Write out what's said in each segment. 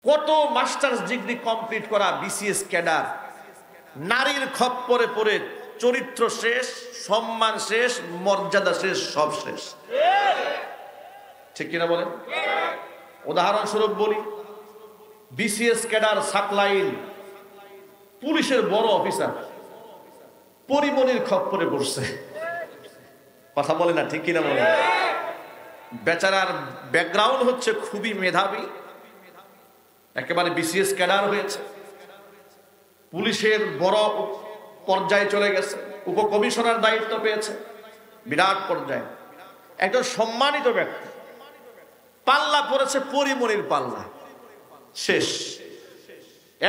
কত masters degree complete করা BCS cadre নারীর খপ্পরে পড়ে চরিত্র শেষ, সম্মান শেষ, মর্যাদা শেষ, সব শেষ। ঠিক কিনা বলেন? উদাহরণস্বরূপ বলি, বিসিএস ক্যাডার সাকলাইন পুলিশের বড় অফিসার পরিমণির খপ্পরে পড়ছে। কথা বলে না? ঠিক কিনা বলেন? বেচারার ব্যাকগ্রাউন্ড হচ্ছে খুবই মেধাবী, একেবারে বিসিএস ক্যাডার হয়েছে, পুলিশের বড় পর্যায়ে চলে গেছে, উপকমিশনার দায়িত্ব পেয়েছে, বিরাট পর্যায়ে একজন সম্মানিত ব্যক্তি। পাল্লা পড়েছে পরিমণির পাল্লা, শেষ।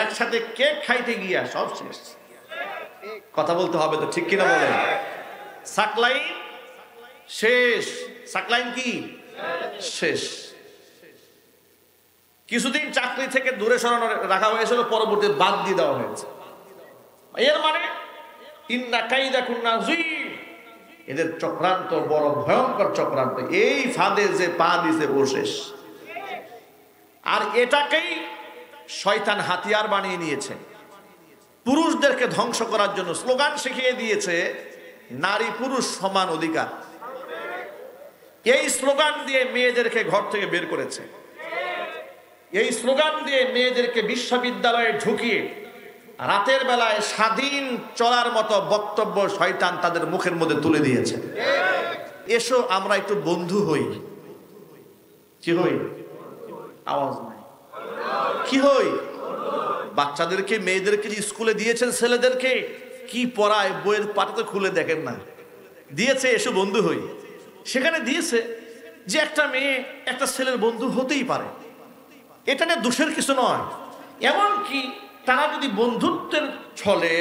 একসাথে কেক খাইতে গিয়া সব শেষ। কথা বলতে হবে তো, ঠিক কিনা বলেন? সাকলাইন শেষ। সাকলাইন কি শেষ? কিছুদিন চাকরি থেকে দূরে সরানো রাখা হয়েছিল, পরবর্তী বাদ দিয়ে দেওয়া হয়েছে। এর মানে ইন্না কাইদা কুন্না আযীম, এদের চক্রান্ত বড় ভয়ঙ্কর চক্রান্ত। এই ফাঁদে যে পা দিছে ও শেষ। আর এটাকেই শয়তান হাতিয়ার বানিয়ে নিয়েছে। পুরুষদেরকে ধ্বংস করার জন্য স্লোগান শিখিয়ে দিয়েছে নারী পুরুষ সমান অধিকার। এই স্লোগান দিয়ে মেয়েদেরকে ঘর থেকে বের করেছে। এই স্লোগান দিয়ে মেয়েদেরকে বিশ্ববিদ্যালয়ে ঢুকিয়ে রাতের বেলায় স্বাধীন চলার মতো বক্তব্য শয়তান তাদের মুখের মধ্যে তুলে দিয়েছে। এসো আমরা একটু বন্ধু হই। কি হই? আওয়াজ নাই। কি হই? বাচ্চাদেরকে মেয়েদেরকে স্কুলে দিয়েছেন, ছেলেদেরকে কি পড়ায় বইয়ের পাতা খুলে দেখেন না, দিয়েছে এসো বন্ধু হই। সেখানে দিয়েছে যে একটা মেয়ে একটা ছেলের বন্ধু হতেই পারে, এটা নিয়ে দোষের কিছু নয়। এমনকি তারা যদি বন্ধুত্বের ছলে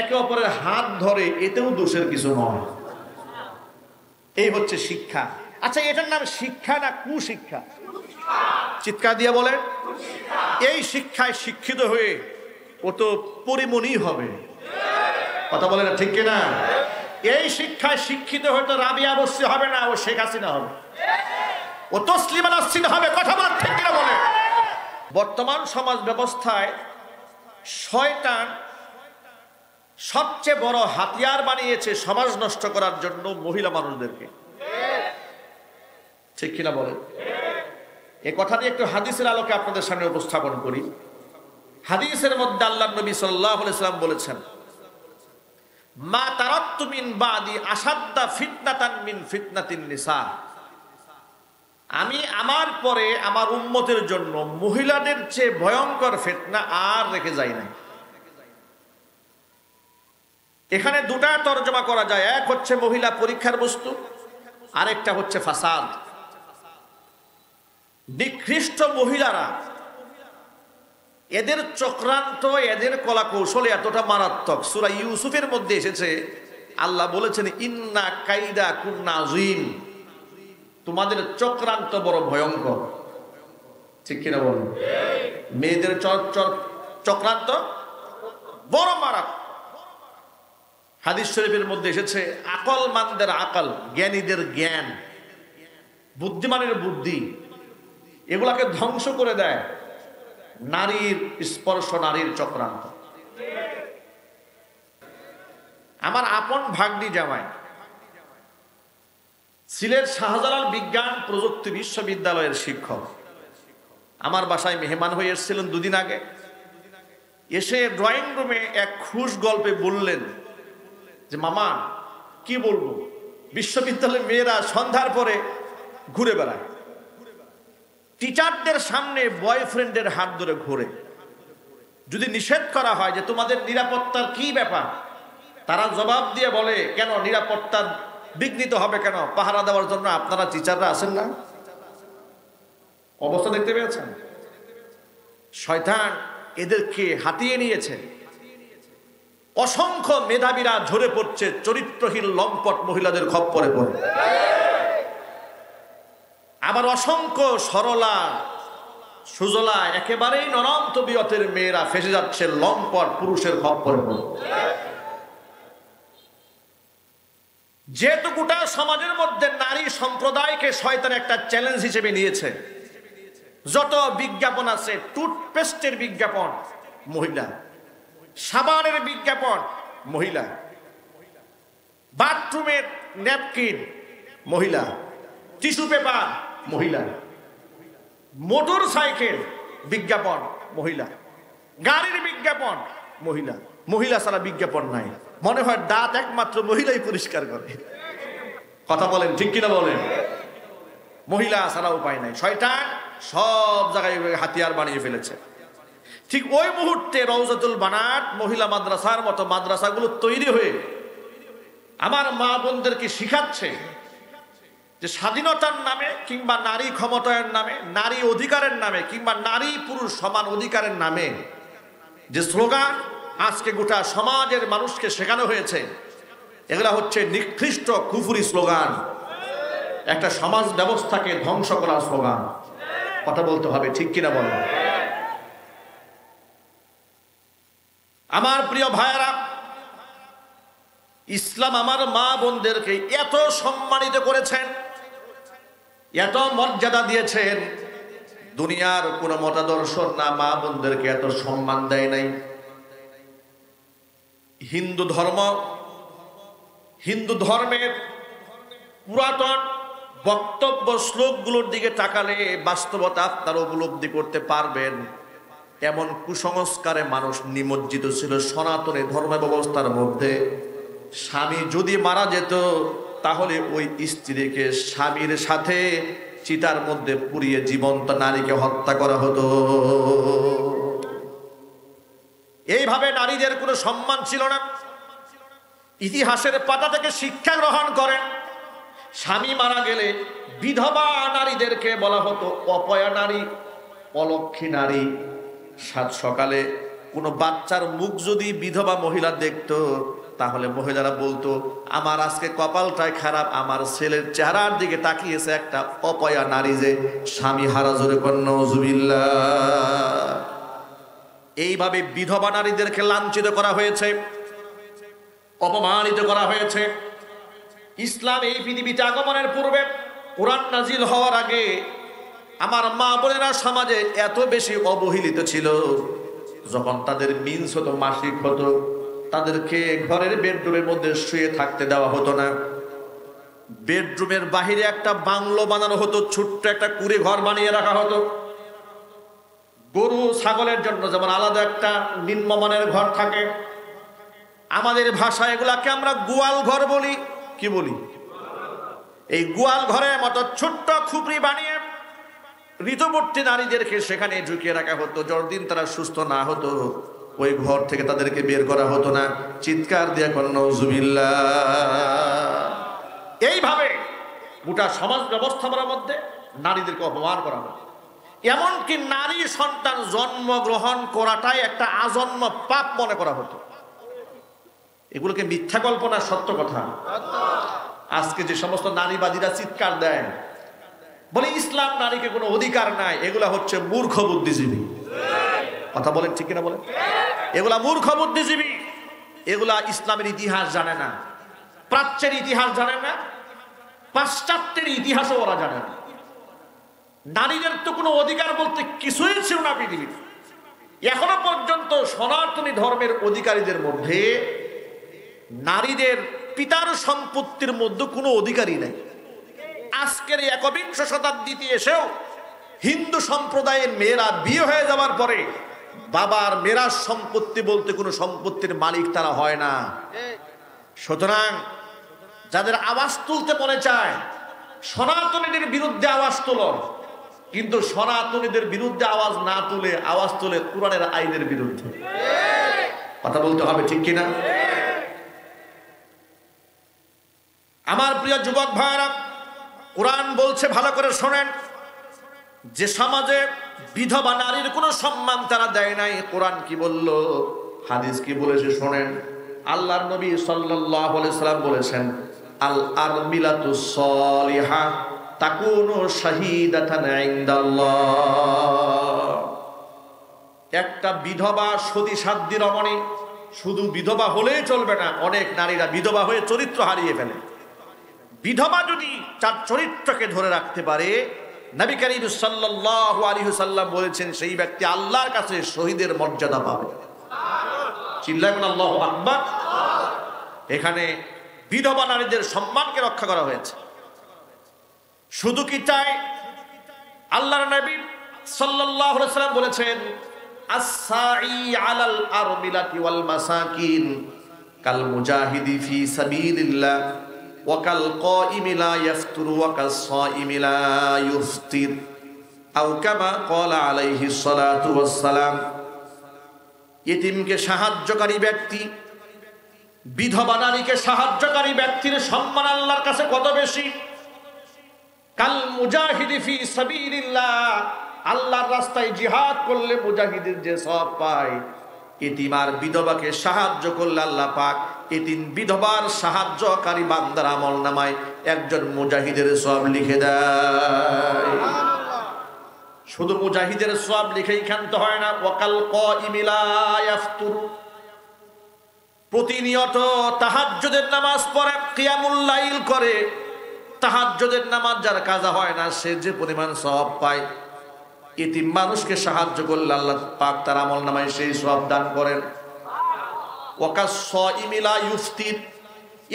একে অপরের হাত ধরে, এতেও দোষের কিছু নয়। এই হচ্ছে শিক্ষা। আচ্ছা, এটার নাম শিক্ষা না কুশিক্ষা? চিৎকার দিয়ে বলেন। এই শিক্ষায় শিক্ষিত হয়ে ও তো পরিমণি হবে। কথা বলে না? ঠিক কিনা? এই শিক্ষায় শিক্ষিত হয়ে তো রাবিয়া বস্তি হবে না, ও শেখ হাসিনা হবে, ও তসলিমা নাসরিন হবে। কথা বলে ঠিক কিনা বলে? বর্তমান সমাজ ব্যবস্থায় শয়তান সবচেয়ে বড় হাতিয়ার বানিয়েছে সমাজ নষ্ট করার জন্য মহিলা মানুষদেরকে। ঠিক কিনা বলেন? এই কথাটি একটু হাদিসের আলোকে আপনাদের সামনে উপস্থাপন করি। হাদিসের মধ্যে আল্লাহর নবী সাল্লাল্লাহু আলাইহি ওয়াসাল্লাম বলেছেন, মা তারাক্তু মিন বাদি আসাদ্দা ফিতনাতান মিন ফিতনাতিন নিসা। আমি আমার পরে আমার উম্মতের জন্য মহিলাদের চেয়ে ভয়ঙ্কর ফিতনা আর রেখে যাই নাই। এখানে দুটা তরজমা করা যায়। এক হচ্ছে মহিলা পরীক্ষার বস্তু, আরেকটা হচ্ছে ফাসাদ। নিকৃষ্ট মহিলারা, এদের চক্রান্ত, এদের কলা কৌশল এতটা মারাত্মক। সূরা ইউসুফের মধ্যে এসেছে, আল্লাহ বলেছেন ইন্না কাইদা কুন্না আযীম, তোমাদের চক্রান্ত বড় ভয়ঙ্কর। ঠিক কিনা বলেন? মেয়েদের চক্রান্ত বড় মারাত্মক। হাদিস শরীফের মধ্যে এসেছে আকলমানদের আকল, জ্ঞানীদের জ্ঞান, বুদ্ধিমানের বুদ্ধি, এগুলাকে ধ্বংস করে দেয় নারীর স্পর্শ, নারীর চক্রান্ত। আমার আপন ভাগ্নি জামাই সিলেট শাহজালাল বিজ্ঞান প্রযুক্তি বিশ্ববিদ্যালয়ের শিক্ষক আমার বাসায় মেহমান হয়ে এসেছিলেন দুদিন আগে। এসে ড্রয়িং রুমে এক খুশ গল্পে বললেন যে মামা কি বলবো, বিশ্ববিদ্যালয়ের মেয়েরা সন্ধ্যার পরে ঘুরে বেড়ায়, টিচারদের সামনে বয়ফ্রেন্ডের হাত ধরে ঘুরে। যদি নিষেধ করা হয় যে তোমাদের নিরাপত্তার কি ব্যাপার, তারা জবাব দিয়ে বলে কেন নিরাপত্তার বিঘ্নিত হবে কেন, পাহারা দেওয়ার জন্য আপনারা টিচাররা আছেন না। অবস্থা দেখতে পেয়েছেন? শয়তান এদেরকে হাতিয়ে নিয়েছে। অসংখ্য মেধাবীরা ঝরে পড়ছে চরিত্রহীন লম্পট মহিলাদের খপ্পরে পড়ে। আবার অসংখ্য সরলা সুজলা একেবারেই নরম তবিয়তের মেয়েরা ফেসে যাচ্ছে লম্পট পুরুষের খপ্পরে পড়ে। যেহেতু গোটা সমাজের মধ্যে নারী সম্প্রদায়কে শয়তান একটা চ্যালেঞ্জ হিসেবে নিয়েছে, যত বিজ্ঞাপন আছে, টুথপেস্টের বিজ্ঞাপন মহিলা, সাবানের বিজ্ঞাপন মহিলা, বাথরুমের ন্যাপকিন মহিলা, টিস্যু পেপার মহিলা, মোটর সাইকেল বিজ্ঞাপন মহিলা, গাড়ির বিজ্ঞাপন মহিলা। মহিলা ছাড়া বিজ্ঞাপন নাই। মনে হয় দাঁত একমাত্র মহিলাই পরিষ্কার করে। কথা বলেন ঠিক কিনা বলেন? মহিলা ছাড়া উপায় নাই। শয়তান সব জায়গায় হাতিয়ার বানিয়ে ফেলেছে। ঠিক ওই মুহূর্তে রওজাতুল বানাত মহিলা মাদ্রাসার মতো মাদ্রাসাগুলো তৈরি হয়ে আমার মা বোনদেরকে শিখাচ্ছে যে স্বাধীনতার নামে কিংবা নারী ক্ষমতায়ন নামে, নারী অধিকারের নামে কিংবা নারী পুরুষ সমান অধিকারের নামে যে স্লোগান আজকে গোটা সমাজের মানুষকে শেখানো হয়েছে, এগুলা হচ্ছে নিকৃষ্ট কুফরি স্লোগান, একটা সমাজ ব্যবস্থাকে ধ্বংস করার স্লোগান। কথা বলতে হবে ঠিক কিনা বলেন? আমার প্রিয় ভাইয়েরা, ইসলাম আমার মা বোনদেরকে এত সম্মানিত করেছেন, এত মর্যাদা দিয়েছেন, দুনিয়ার কোন মতাদর্শ না মা বোনদেরকে এত সম্মান দেয় নাই। হিন্দু ধর্মের পুরাতন বক্তব্য শ্লোকগুলোর দিকে তাকালে বাস্তবতা আপনারা উপলব্ধি করতে পারবেন। এমন কুসংস্কারে মানুষ নিমজ্জিত ছিল সনাতনী ধর্ম ব্যবস্থার মধ্যে। স্বামী যদি মারা যেত তাহলে ওই স্ত্রীকে স্বামীর সাথে চিতার মধ্যে পুড়িয়ে জীবন্ত নারীকে হত্যা করা হতো। এইভাবে নারীদের কোনো সম্মান ছিল না। ইতিহাসের পাতা থেকে শিক্ষা গ্রহণ করেন, স্বামী মারা গেলে বিধবা নারীদেরকে বলা হতো অপয়া নারী, অলক্ষী নারী। সাত সকালে কোনো বাচ্চার মুখ যদি বিধবা মহিলা দেখতো তাহলে মহিলারা বলতো আমার আজকে কপালটাই খারাপ, আমার ছেলের চেহারার দিকে তাকিয়েছে একটা অপয়া নারী যে স্বামী হারা। জোরে কর নাউজুবিল্লাহ। এইভাবে বিধবা নারীদেরকে লাঞ্ছিত করা হয়েছে, অপমানিত করা হয়েছে। ইসলাম এই পৃথিবীতে আগমনের পূর্বে, কোরআন নাজিল হওয়ার আগে আমার মা বোনেরা সমাজে এত বেশি অবহেলিত ছিল, যখন তাদের মিন্স হতো, মাসিক হতো, তাদেরকে ঘরের বেডরুমের মধ্যে শুয়ে থাকতে দেওয়া হতো না। বেডরুমের বাহিরে একটা বাংলো বানানো হতো, ছোট্ট একটা কুড়ে ঘর বানিয়ে রাখা হতো। গরু ছাগলের জন্য যেমন আলাদা একটা নিম্নমানের ঘর থাকে, আমাদের ভাষায় এগুলাকে আমরা গোয়াল ঘর বলি। কি বলি? এই গোয়াল ঘরের মতো ছোট্ট খুপড়ি বানিয়ে ঋতুবর্তী নারীদেরকে সেখানে ঢুকিয়ে রাখা হতো। যতদিন তারা সুস্থ না হতো ওই ঘর থেকে তাদেরকে বের করা হতো না। চিৎকার দিয়ে কর নাউজুবিল্লাহ। এইভাবে গোটা সমাজ ব্যবস্থাপনার মধ্যে নারীদেরকে অপমান করা হতো। এমনকি নারী সন্তান জন্মগ্রহণ করাটাই একটা আজন্ম পাপ মনে করা হতো। এগুলোকে মিথ্যা কল্পনা, সত্য কথা। আজকে যে সমস্ত নারীবাদীরা চিৎকার দেয়, বলে ইসলাম নারীকে কোনো অধিকার নাই, এগুলা হচ্ছে মূর্খ বুদ্ধিজীবী। কথা বলেন ঠিক কিনা বলেন? এগুলা মূর্খ বুদ্ধিজীবী। এগুলা ইসলামের ইতিহাস জানে না, প্রাচ্যের ইতিহাস জানে না, পাশ্চাত্যের ইতিহাসও ওরা জানে না। নারীদের তো কোনো অধিকার বলতে কিছুই ছিল না পৃথিবীতে। এখনো পর্যন্ত সনাতনী ধর্মের অধিকারীদের মধ্যে নারীদের পিতার সম্পত্তির মধ্যে কোনো অধিকারই নাই। আজকের একবিংশ শতাব্দীতে এসেও হিন্দু সম্প্রদায়ের মেয়েরা বিয়ে হয়ে যাওয়ার পরে বাবার মেরাজ সম্পত্তি বলতে কোনো সম্পত্তির মালিক তারা হয় না। সুতরাং যাদের আওয়াজ তুলতে মনে চায় সনাতনীদের বিরুদ্ধে আওয়াজ তোলো, কিন্তু সনাতনীদের বিরুদ্ধে আওয়াজ না তুলে আওয়াজ তোলে কোরআনের আইনের বিরুদ্ধে। কথা বলতে হবে ঠিক কিনা? আমার প্রিয় যুবক ভাইরা, কোরআন বলছে ভালো করে শোনেন, যে সমাজে বিধবা নারীর কোনো সম্মান তারা দেয় নাই। কোরআন কি বলল, হাদিস কি বলেছে শোনেন। আল্লাহর নবী সাল্লাল্লাহু আলাইহি সাল্লাম বলেছেন, আল আরমিলাতুস সালিহা তাকুনু শাহীদাতান ইনদাল্লাহ। একটা বিধবা সতী সাধ্বী রমণী শুধু বিধবা হলেই চলবে না, অনেক নারীরা বিধবা হয়ে চরিত্র হারিয়ে ফেলে। বিধবা যদি তার চরিত্রকে ধরে রাখতে পারে, নবী করিম সাল্লাল্লাহু আলাইহি ওয়াসাল্লাম বলেছেন সেই ব্যক্তি আল্লাহর কাছে শহীদের মর্যাদা পাবে। চিল্লাবেন আল্লাহু আকবার। এখানে বিধবা নারীদের সম্মানকে রক্ষা করা হয়েছে। শুধু কি তাই, আল্লাহর নবী সাল্লাল্লাহু আলাইহি ওয়াসাল্লাম বলেছেন as-sa'i 'alal armilati wal masakin কাল মুজাহিদি ফি সাবিলিল্লাহ ওয়া কাল কাইমি লা ইয়াফতুর ওয়া কাস-সাইমি লা ইফতির আও কামা ক্বালা আলাইহিস সালাতু ওয়াস সালাম। ইতিমকে সাহায্যকারী ব্যক্তি, বিধবা নারীকে সাহায্যকারী ব্যক্তির সম্মান আল্লাহর কাছে কত বেশি। কাল মুজাহিদি ফি সাবিলিল্লাহ, আল্লাহর রাস্তায় জিহাদ করলে মুজাহিদের যে সওয়াব পায়, এতিম আর বিধবাকে সাহায্য করলে আল্লাহ পাক এতিম বিধবার সাহায্যকারী বান্দার আমলনামায় একজন মুজাহিদের সওয়াব লিখে দেয়। শুধু মুজাহিদের সওয়াব লিখেই ক্ষান্ত হয় না, ওয়াকাল কাইমি লা ইয়াফতুর, প্রতিনিয়ত তাহাজ্জুদের নামাজ পড়ে, কিয়ামুল লাইল করে, তাহাজ্জুদের নামাজ যার কাজা হয় না সে যে পরিমাণ সওয়াব পায়, এতিম মানুষকে সাহায্য করলে আল্লাহ পাক তার আমলনামায় সেই সওয়াব দান করেন। ওয়াকাস-সাইমি লা ইফতির,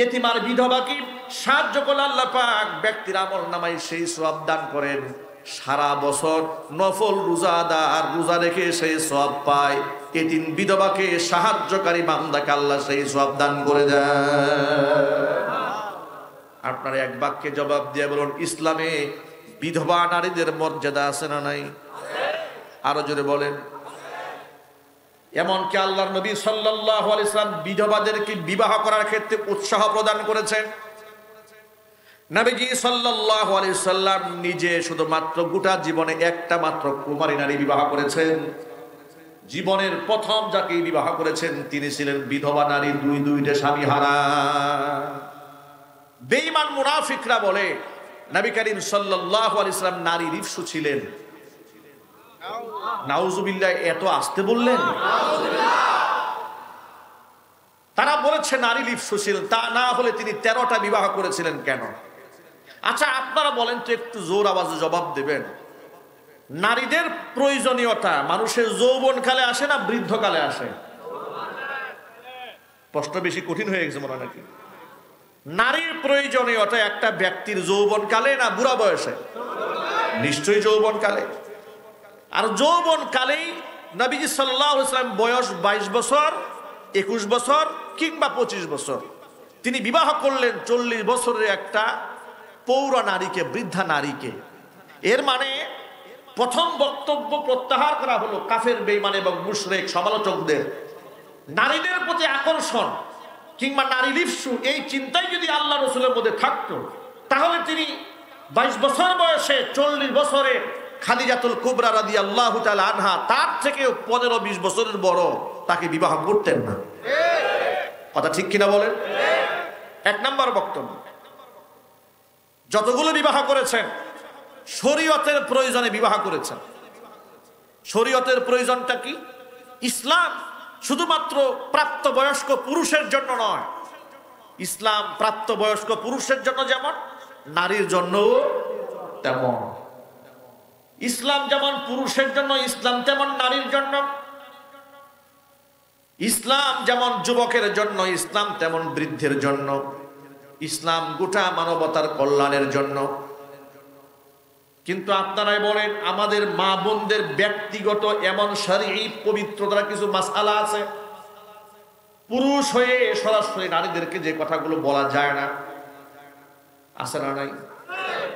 এতিম আর বিধবাকে সাহায্য করলে আল্লাহ পাক ব্যক্তির আমলনামায় সেই সওয়াব দান করেন। সারা বছর নফল রোজাদার রোজা রেখে সেই সওয়াব পায়, এতিম বিধবাকে সাহায্যকারী বান্দাকে আল্লাহ সেই সওয়াব দান করে দেয়। আপনারা এক বাক্যে জবাব দিয়ে বলুন, ইসলামে বিধবা নারীদের মর্যাদা আছে না নাই? আরো জোরে বলেন। এমনকি আল্লাহর নবী সাল্লাল্লাহু আলাইহি ওয়াসাল্লাম বিধবাদেরকে বিবাহ করার ক্ষেত্রে উৎসাহ প্রদান করেছেন। নবীজি সাল্লাল্লাহু আলাইহি ওয়াসাল্লাম নিজে শুধুমাত্র গোটা জীবনে একটা মাত্র কুমারী নারী বিবাহ করেছেন। জীবনের প্রথম যাকে বিবাহ করেছেন তিনি ছিলেন বিধবা নারী, দুইটা স্বামী হারা। বেঈমান মুনাফিকরা বলে নবী করিম সাল্লাল্লাহু আলাইহি ওয়াসাল্লাম নারী লিপ্সু ছিলেন। নাউজুবিল্লাহ, এত আসতে বললেন? তারা বলেছে নারী লিপ্সু ছিলেন, তা না হলে তিনি 13টা বিবাহ করেছিলেন কেন? আচ্ছা আপনারা বলেন তো, একটু জোর আওয়াজে জবাব দেবেন। নারীদের প্রয়োজনীয়তা মানুষের যৌবনকালে আসে না বৃদ্ধকালে আসে? প্রশ্ন বেশি কঠিন হয়ে গেছে মনে হয় নাকি? নারীর প্রয়োজনীয়তা একটা ব্যক্তির যৌবনকালে না বুড়া বয়সে? নিশ্চয়ই যৌবনকালে। আর যৌবনকালেই নবীজি সাল্লাল্লাহু আলাইহি ওয়াসাল্লাম বয়স 22 বছর, 21 বছর কিংবা 25 বছর, তিনি বিবাহ করলেন 40 বছরের একটা পৌরা নারীকে, বৃদ্ধা নারীকে। এর মানে প্রথম বক্তব্য প্রত্যাহার করা হলো কাফের, বেঈমান এবং মুশরিক সমালোচকদের। নারীদের প্রতি আকর্ষণ কিংবা নারী লিপ্সু এই চিন্তাই যদি আল্লাহ রাসূলের মধ্যে থাকতো, তাহলে তিনি 22 বছর বয়সে 40 বছরে খাদিজাতুল কুবরা রাদিয়াল্লাহু তাআলা আনহা, তার থেকে 15-20 বছরের বড়, তাকে বিবাহ করতেন না। কথা ঠিক কিনা বলেন? এক নম্বর বক্তব্য। যতগুলো বিবাহ করেছেন শরীয়তের প্রয়োজনে বিবাহ করেছেন। শরীয়তের প্রয়োজনটা কি? ইসলাম শুধুমাত্র প্রাপ্তবয়স্ক পুরুষের জন্য নয়, ইসলাম প্রাপ্তবয়স্ক পুরুষের জন্য যেমন নারীর জন্য তেমন। ইসলাম যেমন পুরুষের জন্য, ইসলাম তেমন নারীর জন্য। ইসলাম যেমন যুবকের জন্য, ইসলাম তেমন বৃদ্ধের জন্য। ইসলাম গোটা মানবতার কল্যাণের জন্য। কিন্তু আপনারাই বলেন, আমাদের মা বোনদের ব্যক্তিগত এমন শরঈ পবিত্রতার কিছু মাসআলা আছে, পুরুষ হয়ে সরাসরি নারীদেরকে যে কথাগুলো বলা যায় না, আছে না নাই?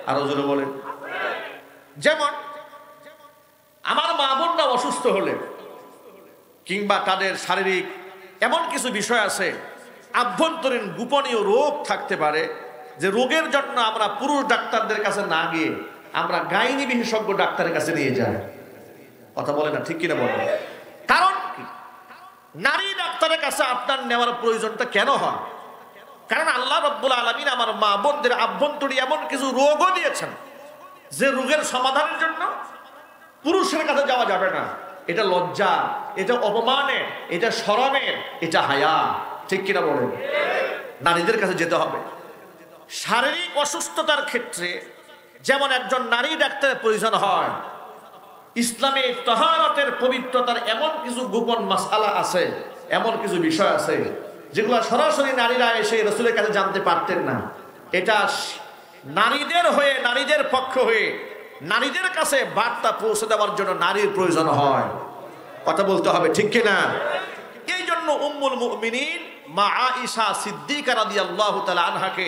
আরো জোরে বলেন। যেমন আমার মা বোনরা অসুস্থ হলে কিংবা তাদের শারীরিক এমন কিছু বিষয় আছে, আভ্যন্তরীণ গোপনীয় রোগ থাকতে পারে, যে রোগের জন্য আমরা পুরুষ ডাক্তারদের কাছে না গিয়ে আমরা গাইনি বিশেষজ্ঞ ডাক্তারের কাছে নিয়ে যাই। কথা বলে না, ঠিক কিনা বলেন? কারণ কি? নারী ডাক্তারের কাছে আপনার নেওয়ার প্রয়োজনটা কেন হয়? কারণ আল্লাহ রাব্বুল আলামিন আমার মা বোনদের আভ্যন্তরীণ এমন কিছু রোগও দিয়েছেন যে রোগের সমাধানের জন্য পুরুষের কাছে যাওয়া যাবে না। এটা লজ্জা, এটা অপমানের, এটা শরমের, এটা হায়া। ঠিক কিনা বলেন? নারীদের কাছে যেতে হবে। শারীরিক অসুস্থতার ক্ষেত্রে যেমন একজন নারী ডাক্তারের প্রয়োজন হয়, ইসলামে তাহারাতের পবিত্রতার এমন কিছু গোপন মাসআলা আছে, এমন কিছু বিষয় আছে যেগুলো সরাসরি নারীরা এসে রাসূলের কাছে জানতে পারতেন না। এটা নারীদের হয়ে, নারীদের পক্ষ হয়ে, নারীদের কাছে বার্তা পৌঁছে দেওয়ার জন্য নারীর প্রয়োজন হয়। কথা বলতে হবে, ঠিক কিনা? এই জন্য উম্মুল মুমিনিন মা আয়েশা সিদ্দিকা রাদিয়াল্লাহু তাআলা আনহাকে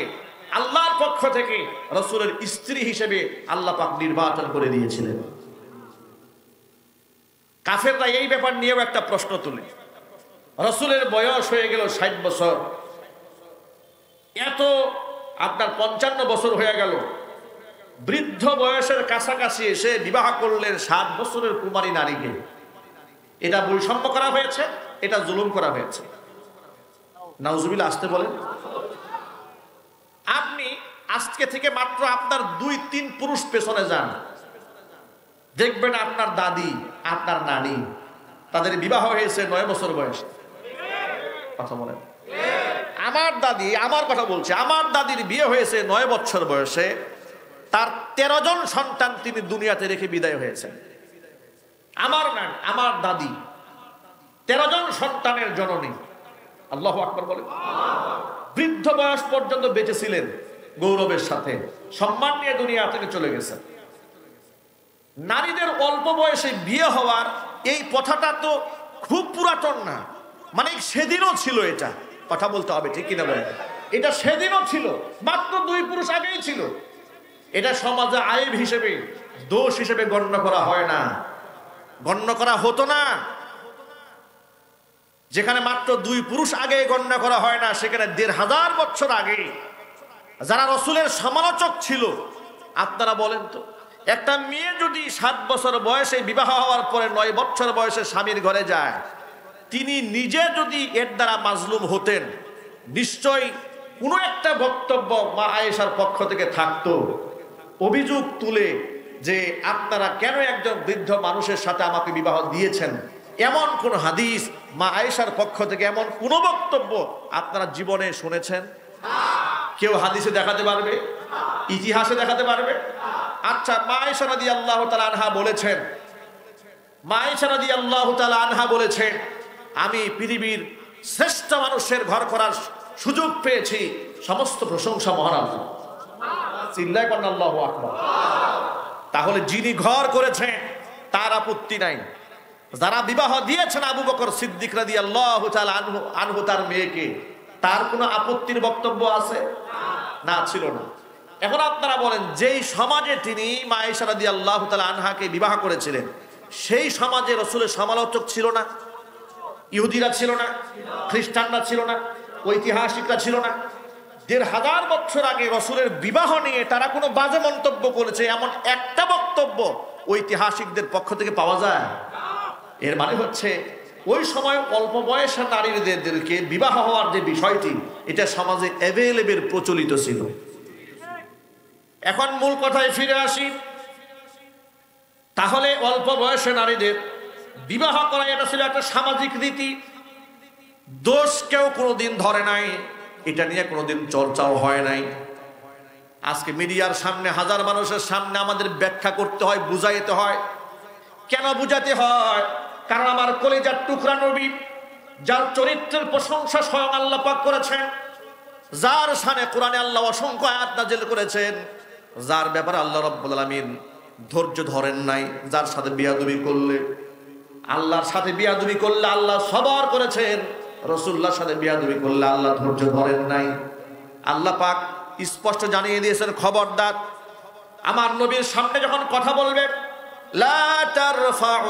আল্লাহর পক্ষ থেকে রাসূলের স্ত্রী হিসেবে আল্লাহ পাক নির্বাচন করে দিয়েছিলেন। কাফেররা এই ব্যাপার নিয়েও একটা প্রশ্ন তুলে, রাসূলের বয়স হয়ে গেল 60 বছর, এত আপনার 55 বছর হয়ে গেল, বৃদ্ধ বয়সের কাছাকাছি এসে বিবাহ করলেন 7 বছরের কুমারী নারীকে। এটা বৈষম্য করা হয়েছে, এটা জুলুম করা হয়েছে। নাউজুবিল্লাহ আসতে বলেন। আপনি আজকে থেকে মাত্র আপনার 2-3 পুরুষ পেছনে যান, দেখবেন আপনার দাদি, আপনার নানি, তাদের বিবাহ হয়েছে 9 বছর বয়সে। কথা বলেন। আমার দাদি, আমার কথা বলছে, আমার দাদির বিয়ে হয়েছে 9 বছর বয়সে, তার 13 জন সন্তান তিনি দুনিয়াতে রেখে বিদায় হয়েছেন। আমার নানি, আমার দাদি 13 জন সন্তানের জননী। আল্লাহু আকবার বলেন। বৃদ্ধ বয়স পর্যন্ত বেঁচে ছিলেন গৌরবের সাথে, সম্মান নিয়ে দুনিয়া থেকে চলে গেছেন। নারীদের অল্প বয়সে বিয়ে হওয়ার এই কথাটা তো খুব পুরাতন না, মানে সেদিনও ছিল। এটা কথা বলতে হবে, ঠিক কিনা বলেন? এটা সেদিনও ছিল, মাত্র 2 পুরুষ আগেই ছিল। এটা সমাজে আইব হিসেবে, দোষ হিসেবে গণ্য করা হয় না, গণ্য করা হতো না। যেখানে মাত্র 2 পুরুষ আগে গণ্য করা হয় না, সেখানে 1500 বছর আগে যারা রাসূলের সমালোচক ছিল, আপনারা বলেন তো, একটা মেয়ে যদি 7 বছর বয়সে বিবাহ হওয়ার পরে 9 বছর বয়সে স্বামীর ঘরে যায়, তিনি নিজে যদি এর দ্বারা মাজলুম হতেন, নিশ্চয়ই কোনো একটা বক্তব্য মা আয়েশার পক্ষ থেকে থাকতো, অভিযোগ তুলে যে আপনারা কেন একজন বৃদ্ধ মানুষের সাথে আমাকে বিবাহ দিয়েছেন। এমন কোন হাদিস মা আয়েশার পক্ষ থেকে, এমন কোন বক্তব্য আপনারা জীবনে শুনেছেন? কেউ হাদিসে দেখাতে পারবে? ইতিহাসে দেখাতে পারবে? আচ্ছা, মা আয়েশা রাদিয়াল্লাহু তাআলা আনহা বলেছেন, মা আয়েশা রাদিয়াল্লাহু তাআলা আনহা বলেছেন, আমি পৃথিবীর শ্রেষ্ঠ মানুষের ঘর করার সুযোগ পেয়েছি, সমস্ত প্রশংসা মহান আল্লাহ। চিল্লায় বলেন আল্লাহু আকবার। তাহলে যিনি ঘর করেছেন তার আপত্তি নাই। যারা বিবাহ দিয়েছেন আবু বকর সিদ্দিক রাদিয়াল্লাহু তাআলা আনহু তার মেয়েকে, তার কোনো আপত্তির বক্তব্য আছে? না, ছিল না। এখন আপনারা বলেন, যেই সমাজে তিনি মা আয়েশা রাদিয়াল্লাহু তাআলা আনহাকে বিবাহ করেছিলেন, সেই সমাজে রাসূলের সমালোচক ছিল না? ইহুদিরা ছিল না? খ্রিস্টানরা ছিল না? ঐতিহাসিকরা ছিল না? 1500 বছর আগে রাসূলের বিবাহ নিয়ে তারা কোনো বাজে মন্তব্য করেছে, এমন একটা বক্তব্য ঐতিহাসিকদের পক্ষ থেকে পাওয়া যায়? এর মানে হচ্ছে ওই সময় অল্প বয়সের নারীদেরকে বিবাহ হওয়ার যে বিষয়টি, এটা সমাজে অ্যাভেলেবল প্রচলিত ছিল। এখন মূল কথায় ফিরে আসি। তাহলে অল্প বয়সে নারীদের বিবাহ করা, এটা ছিল একটা সামাজিক রীতি। দোষ কেউ কোনোদিন ধরে নাই, এটা নিয়ে কোনোদিন চর্চাও হয় নাই। আজকে মিডিয়ার সামনে, হাজার মানুষের সামনে আমাদের ব্যাখ্যা করতে হয়, বুঝাইতে হয়। কেন বুঝাতে হয়? কারণ আমার কলিজার টুকরা নবী, যার চরিত্রের প্রশংসা স্বয়ং আল্লাহ পাক করেছেন, যার শানে কোরআনে আল্লাহ অসংখ্য আয়াত নাযিল করেছেন, যার ব্যাপারে আল্লাহ রাব্বুল আলামিন ধৈর্য ধরেন নাই, যার সাথে বিয়াদবি করলে, আল্লাহর সাথে বিয়াদবি করলে আল্লাহ সবর করেছেন, রাসূলুল্লাহর সাথে বিয়াদবি করলে আল্লাহ ধৈর্য ধরেন নাই। আল্লাহ পাক স্পষ্ট জানিয়ে দিয়েছেন, খবরদার, আমার নবীর সামনে যখন কথা বলবে, লা তারফাউ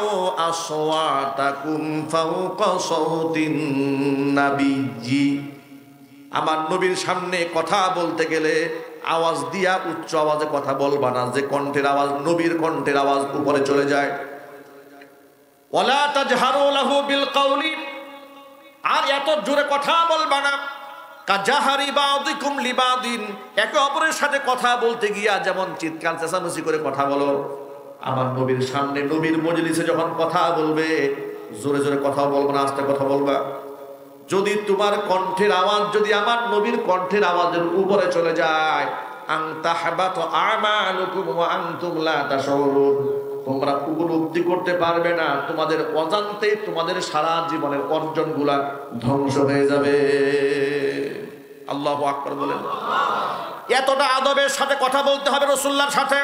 আসওয়াতাকুম ফাওকা সাউতিন নাবিয়্যি, আমার নবীর সামনে কথা বলতে গেলে আওয়াজ দিয়া উচ্চ আওয়াজে কথা বলবা না, যে কণ্ঠের আওয়াজ, নবীর কণ্ঠের আওয়াজ উপরে চলে যায়। ওয়ালা তাজহারু লাহু বিল কওলি, আর এত জোরে কথা বলবা না, কাজাহারি বাদিকুম লিবাদিন, একে অপরের সাথে কথা বলতে গিয়া যেমন চিৎকার চেঁচামেচি করে কথা বলো, আমার নবীর সামনে, নবীর মজলিসে যখন কথা বলবে, জোরে জোরে কথা বলবা না, আস্তে কথা বলবা। যদি তোমার কণ্ঠের আওয়াজ যদি আমার নবীর কণ্ঠের আওয়াজের উপরে চলে যায়, আন তাহবাতু আমালুকুম ওয়া আনতুম লা তাশউরুন, তোমরা উপলব্ধি করতে পারবে না, তোমাদের অজান্তে তোমাদের সারা জীবনের অর্জনগুলা ধ্বংস হয়ে যাবে। আল্লাহু আকবার বলেন। এতটা আদবের সাথে কথা বলতে হবে রাসূলুল্লাহর সাথে।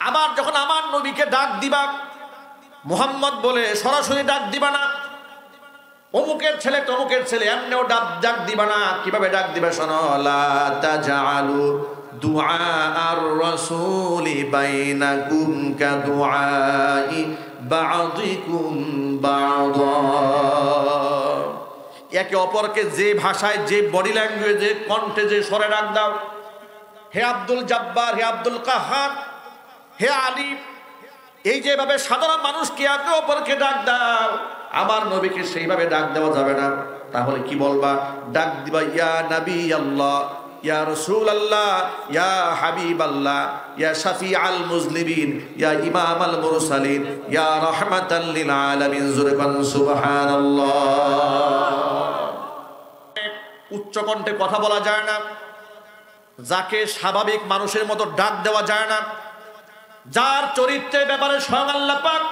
আবার যখন আমার নবীকে ডাক দিবা, মুহাম্মদ বলে সরাসরি ডাক দিবা না, অমুকের ছেলে তমুকের ছেলে এমনিও ডাক দিবা না। কিভাবে ডাক দিবা শোনো, লা তাজআলু দুআ আর রাসূলি বাইনাকুম কাদুআই বা'দিকুম বা'দা। একে অপরকে যে ভাষায়, যে বডি ল্যাঙ্গুয়েজে, কণ্ঠে যে স্বরে ডাক দাও, হে আব্দুল জব্বার, হে আব্দুল কাহার, হে আলী, এই যেভাবে সাধারণ মানুষকে একে অপরকে ডাক দাও, আমার নবীকে সেইভাবে ডাক দেওয়া যাবে না। তাহলে কি বলবা? ডাক দিবা ইয়া নবী আল্লাহ, ইয়া রাসূল আল্লাহ, ইয়া হাবিব আল্লাহ, ইয়া শাফি আল মুজলিমিন, ইয়া ইমাম আল মুরসালিন, ইয়া রাহমাতাল লিল আলামিন। জোরে বলেন সুবহানাল্লাহ। উচ্চ কণ্ঠে কথা বলা যায় না, যাকে স্বাভাবিক মানুষের মতো ডাক দেওয়া যায় না, যার চরিত্রের ব্যাপারে স্বয়ং আল্লাহ পাক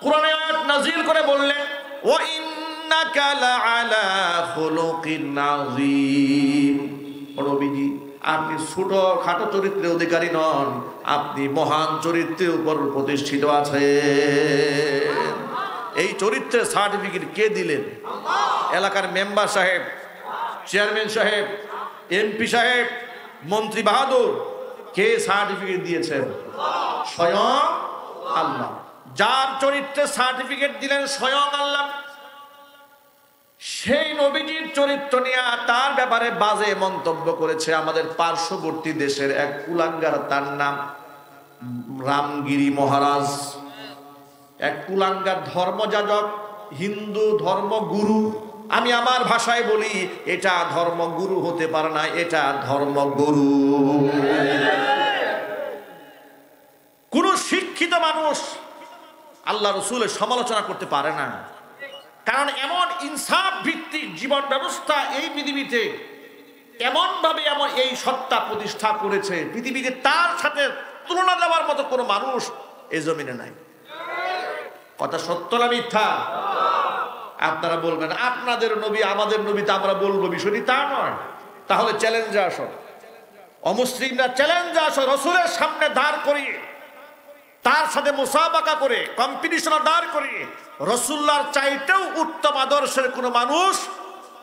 কোরআনে আয়াত নাযিল করে বললেন, ওয়া ইন্নাকা লাআলা খুলুকিন আযীম। নবীজি, আপনি ছোট খাটো চরিত্রের অধিকারী নন, আপনি মহান চরিত্রের উপর প্রতিষ্ঠিত আছেন। এই চরিত্রের সার্টিফিকেট কে দিলেন? এলাকার মেম্বার সাহেব, চেয়ারম্যান সাহেব, এমপি সাহেব, মন্ত্রী বাহাদুর, কে সার্টিফিকেট দিয়েছেন? স্বয়ং আল্লাহ। যার চরিত্রে সার্টিফিকেট দিলেন স্বয়ং আল্লাহ, সেই নবীজির চরিত্র নিয়ে তার ব্যাপারে বাজে মন্তব্য করেছে আমাদের পার্শ্ববর্তী দেশের এক কুলাঙ্গার, তার নাম রামগিরি মহারাজ। এক কুলাঙ্গার ধর্মযাজক, হিন্দু ধর্মগুরু। আমি আমার ভাষায় বলি, এটা ধর্মগুরু হতে পারে না, এটা ধর্মগুরু। কোন শিক্ষিত মানুষ আল্লাহ রসুলের সমালোচনা করতে পারে না, কারণ এমন ইনসাফ ভিত্তিক জীবন ব্যবস্থা এই পৃথিবীতে এমন ভাবে এই সত্তা প্রতিষ্ঠা করেছে, পৃথিবীতে তার সাথে তুলনা দেওয়ার মতো কোনো মানুষ এই জমিনে নাই। কথা সত্য না মিথ্যা? আপনারা বলবেন আপনাদের নবী আমাদের নবী, তা আমরা বলবো, বিষয়টি তা নয়। তাহলে চ্যালেঞ্জে আসো, অমুসলিমরা চ্যালেঞ্জে আসো, রসুলের সামনে দাঁড় করিয়ে, তার সাথে মুসাবাকা করে, কম্পিটিশন দাঁড় করিয়ে রাসূলুল্লাহর চাইতেও উত্তম আদর্শের কোন মানুষ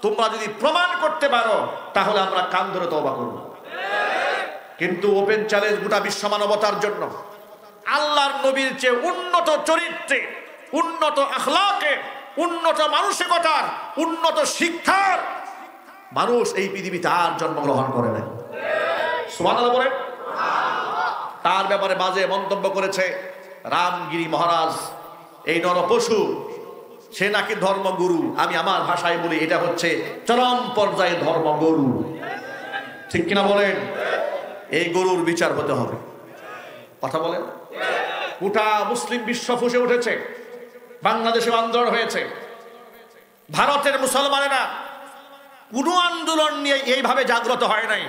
তোমরা যদি প্রমাণ করতে পারো, তাহলে আমরা কান ধরে তওবা করব। কিন্তু ওপেন চ্যালেঞ্জ গোটা বিশ্ব মানবতার জন্য, আল্লাহর নবীর চেয়ে উন্নত চরিত্রে, উন্নত আখলাকে, উন্নত মানসিকতার, উন্নত শিক্ষার মানুষ এই পৃথিবীতে আর জন্মগ্রহণ করে নাই। সুবহানাল্লাহ বলেন। তার ব্যাপারে বাজে মন্তব্য করেছে রামগিরি মহারাজ, এই নরপশু, সে নাকি ধর্মগুরু। আমি আমার ভাষায় বলি, এটা হচ্ছে চরম পর্যায়ে ধর্মগুরু। ঠিক কিনা বলেন? এই গরুর বিচার হতে হবে। কথা বলেন। গোটা মুসলিম বিশ্ব ফুঁসে উঠেছে, বাংলাদেশে আন্দোলন হয়েছে। ভারতের মুসলমানেরা কোনো আন্দোলন নিয়ে এইভাবে জাগ্রত হয় নাই।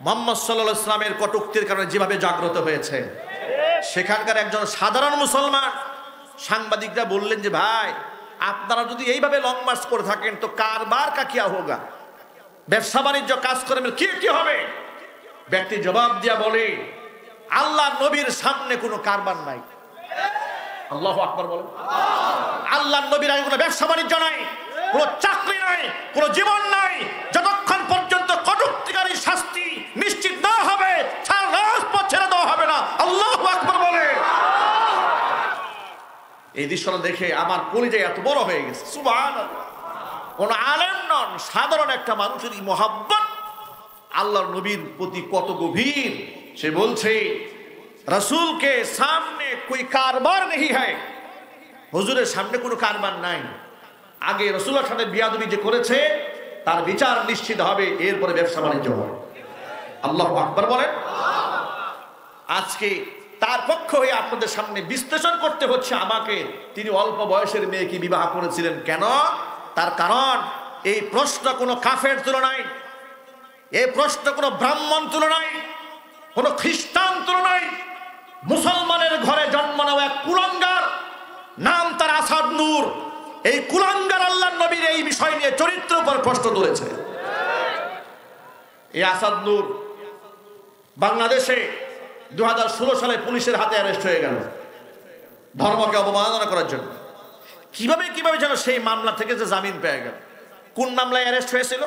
মুহাম্মদ সাল্লাল্লাহু আলাইহি ওয়াসাল্লামের কটূক্তির কারণে যেভাবে জাগ্রত হয়েছে, সেখানকার একজন সাধারণ মুসলমান সাংবাদিকরা বললেন যে ভাই, আপনারা যদি এইভাবে লং মার্চ করে থাকেন তো কারবার কা কিয়া হোগা, ব্যবসা বাণিজ্য কাজ করে কি হবে? ব্যক্তি জবাব দিয়া বলে, আল্লাহ নবীর সামনে কোনো কারবার নাই। আল্লাহু আকবার বলেন। আল্লাহ নবীর আগে কোনো ব্যবসা বাণিজ্য নাই, কোনো চাকরি নাই, কোনো জীবন নাই, যতক্ষণ পর্যন্ত কটূক্তিকারী শাস্তি নিশ্চিত না হবে, সারা রাজপথ ছেড়ে দেওয়া হবে না। আল্লাহু আকবার বলেন। এই দৃশ্যটা দেখে আমার কলিজা এত বড় হয়ে গেছে। সুবহানাল্লাহ। কোন আলেম নন, সাধারণ একটা মানুষের মহব্বত আল্লাহর নবীর প্রতি কত গভীর। সে বলছে रसूल के सामने कोई कारबार नहीं है, হুজুরের সামনে কোনো কারবার নাই। আগে রাসূলের সাথে বিয়াদবি যে করেছে তার বিচার নিশ্চিত হবে, এরপরে ব্যবসা বাণিজ্য হবে। আল্লাহু আকবার বলেন। আজকে তার পক্ষ হয়ে আপনাদের সামনে বিশ্লেষণ করতে হচ্ছে আমাকে। তিনি অল্প বয়সের মেয়েকে বিবাহ করেছিলেন কেন? তার কারণ এই প্রশ্ন কোনো কাফের তুলনায়, এই প্রশ্ন কোনো ব্রাহ্মণ তুলে নাই, কোনো খ্রিস্টান তুলে নাই, মুসলমানের ঘরে জন্ম নেওয়া এক কুলাঙ্গার, নাম তার আসাদ নূর। এই কুলাঙ্গার আল্লাহর নবীর এই বিষয় নিয়ে চরিত্রের উপর প্রশ্ন তুলেছে। এই আসাদ নূর বাংলাদেশে 2016 সালে পুলিশের হাতে অ্যারেস্ট হয়ে গেল ধর্মকে অবমাননা করার জন্য। কিভাবে যেন সেই মামলা থেকে যে জামিন পেয়ে গেল। কোন মামলায় অ্যারেস্ট হয়েছিল?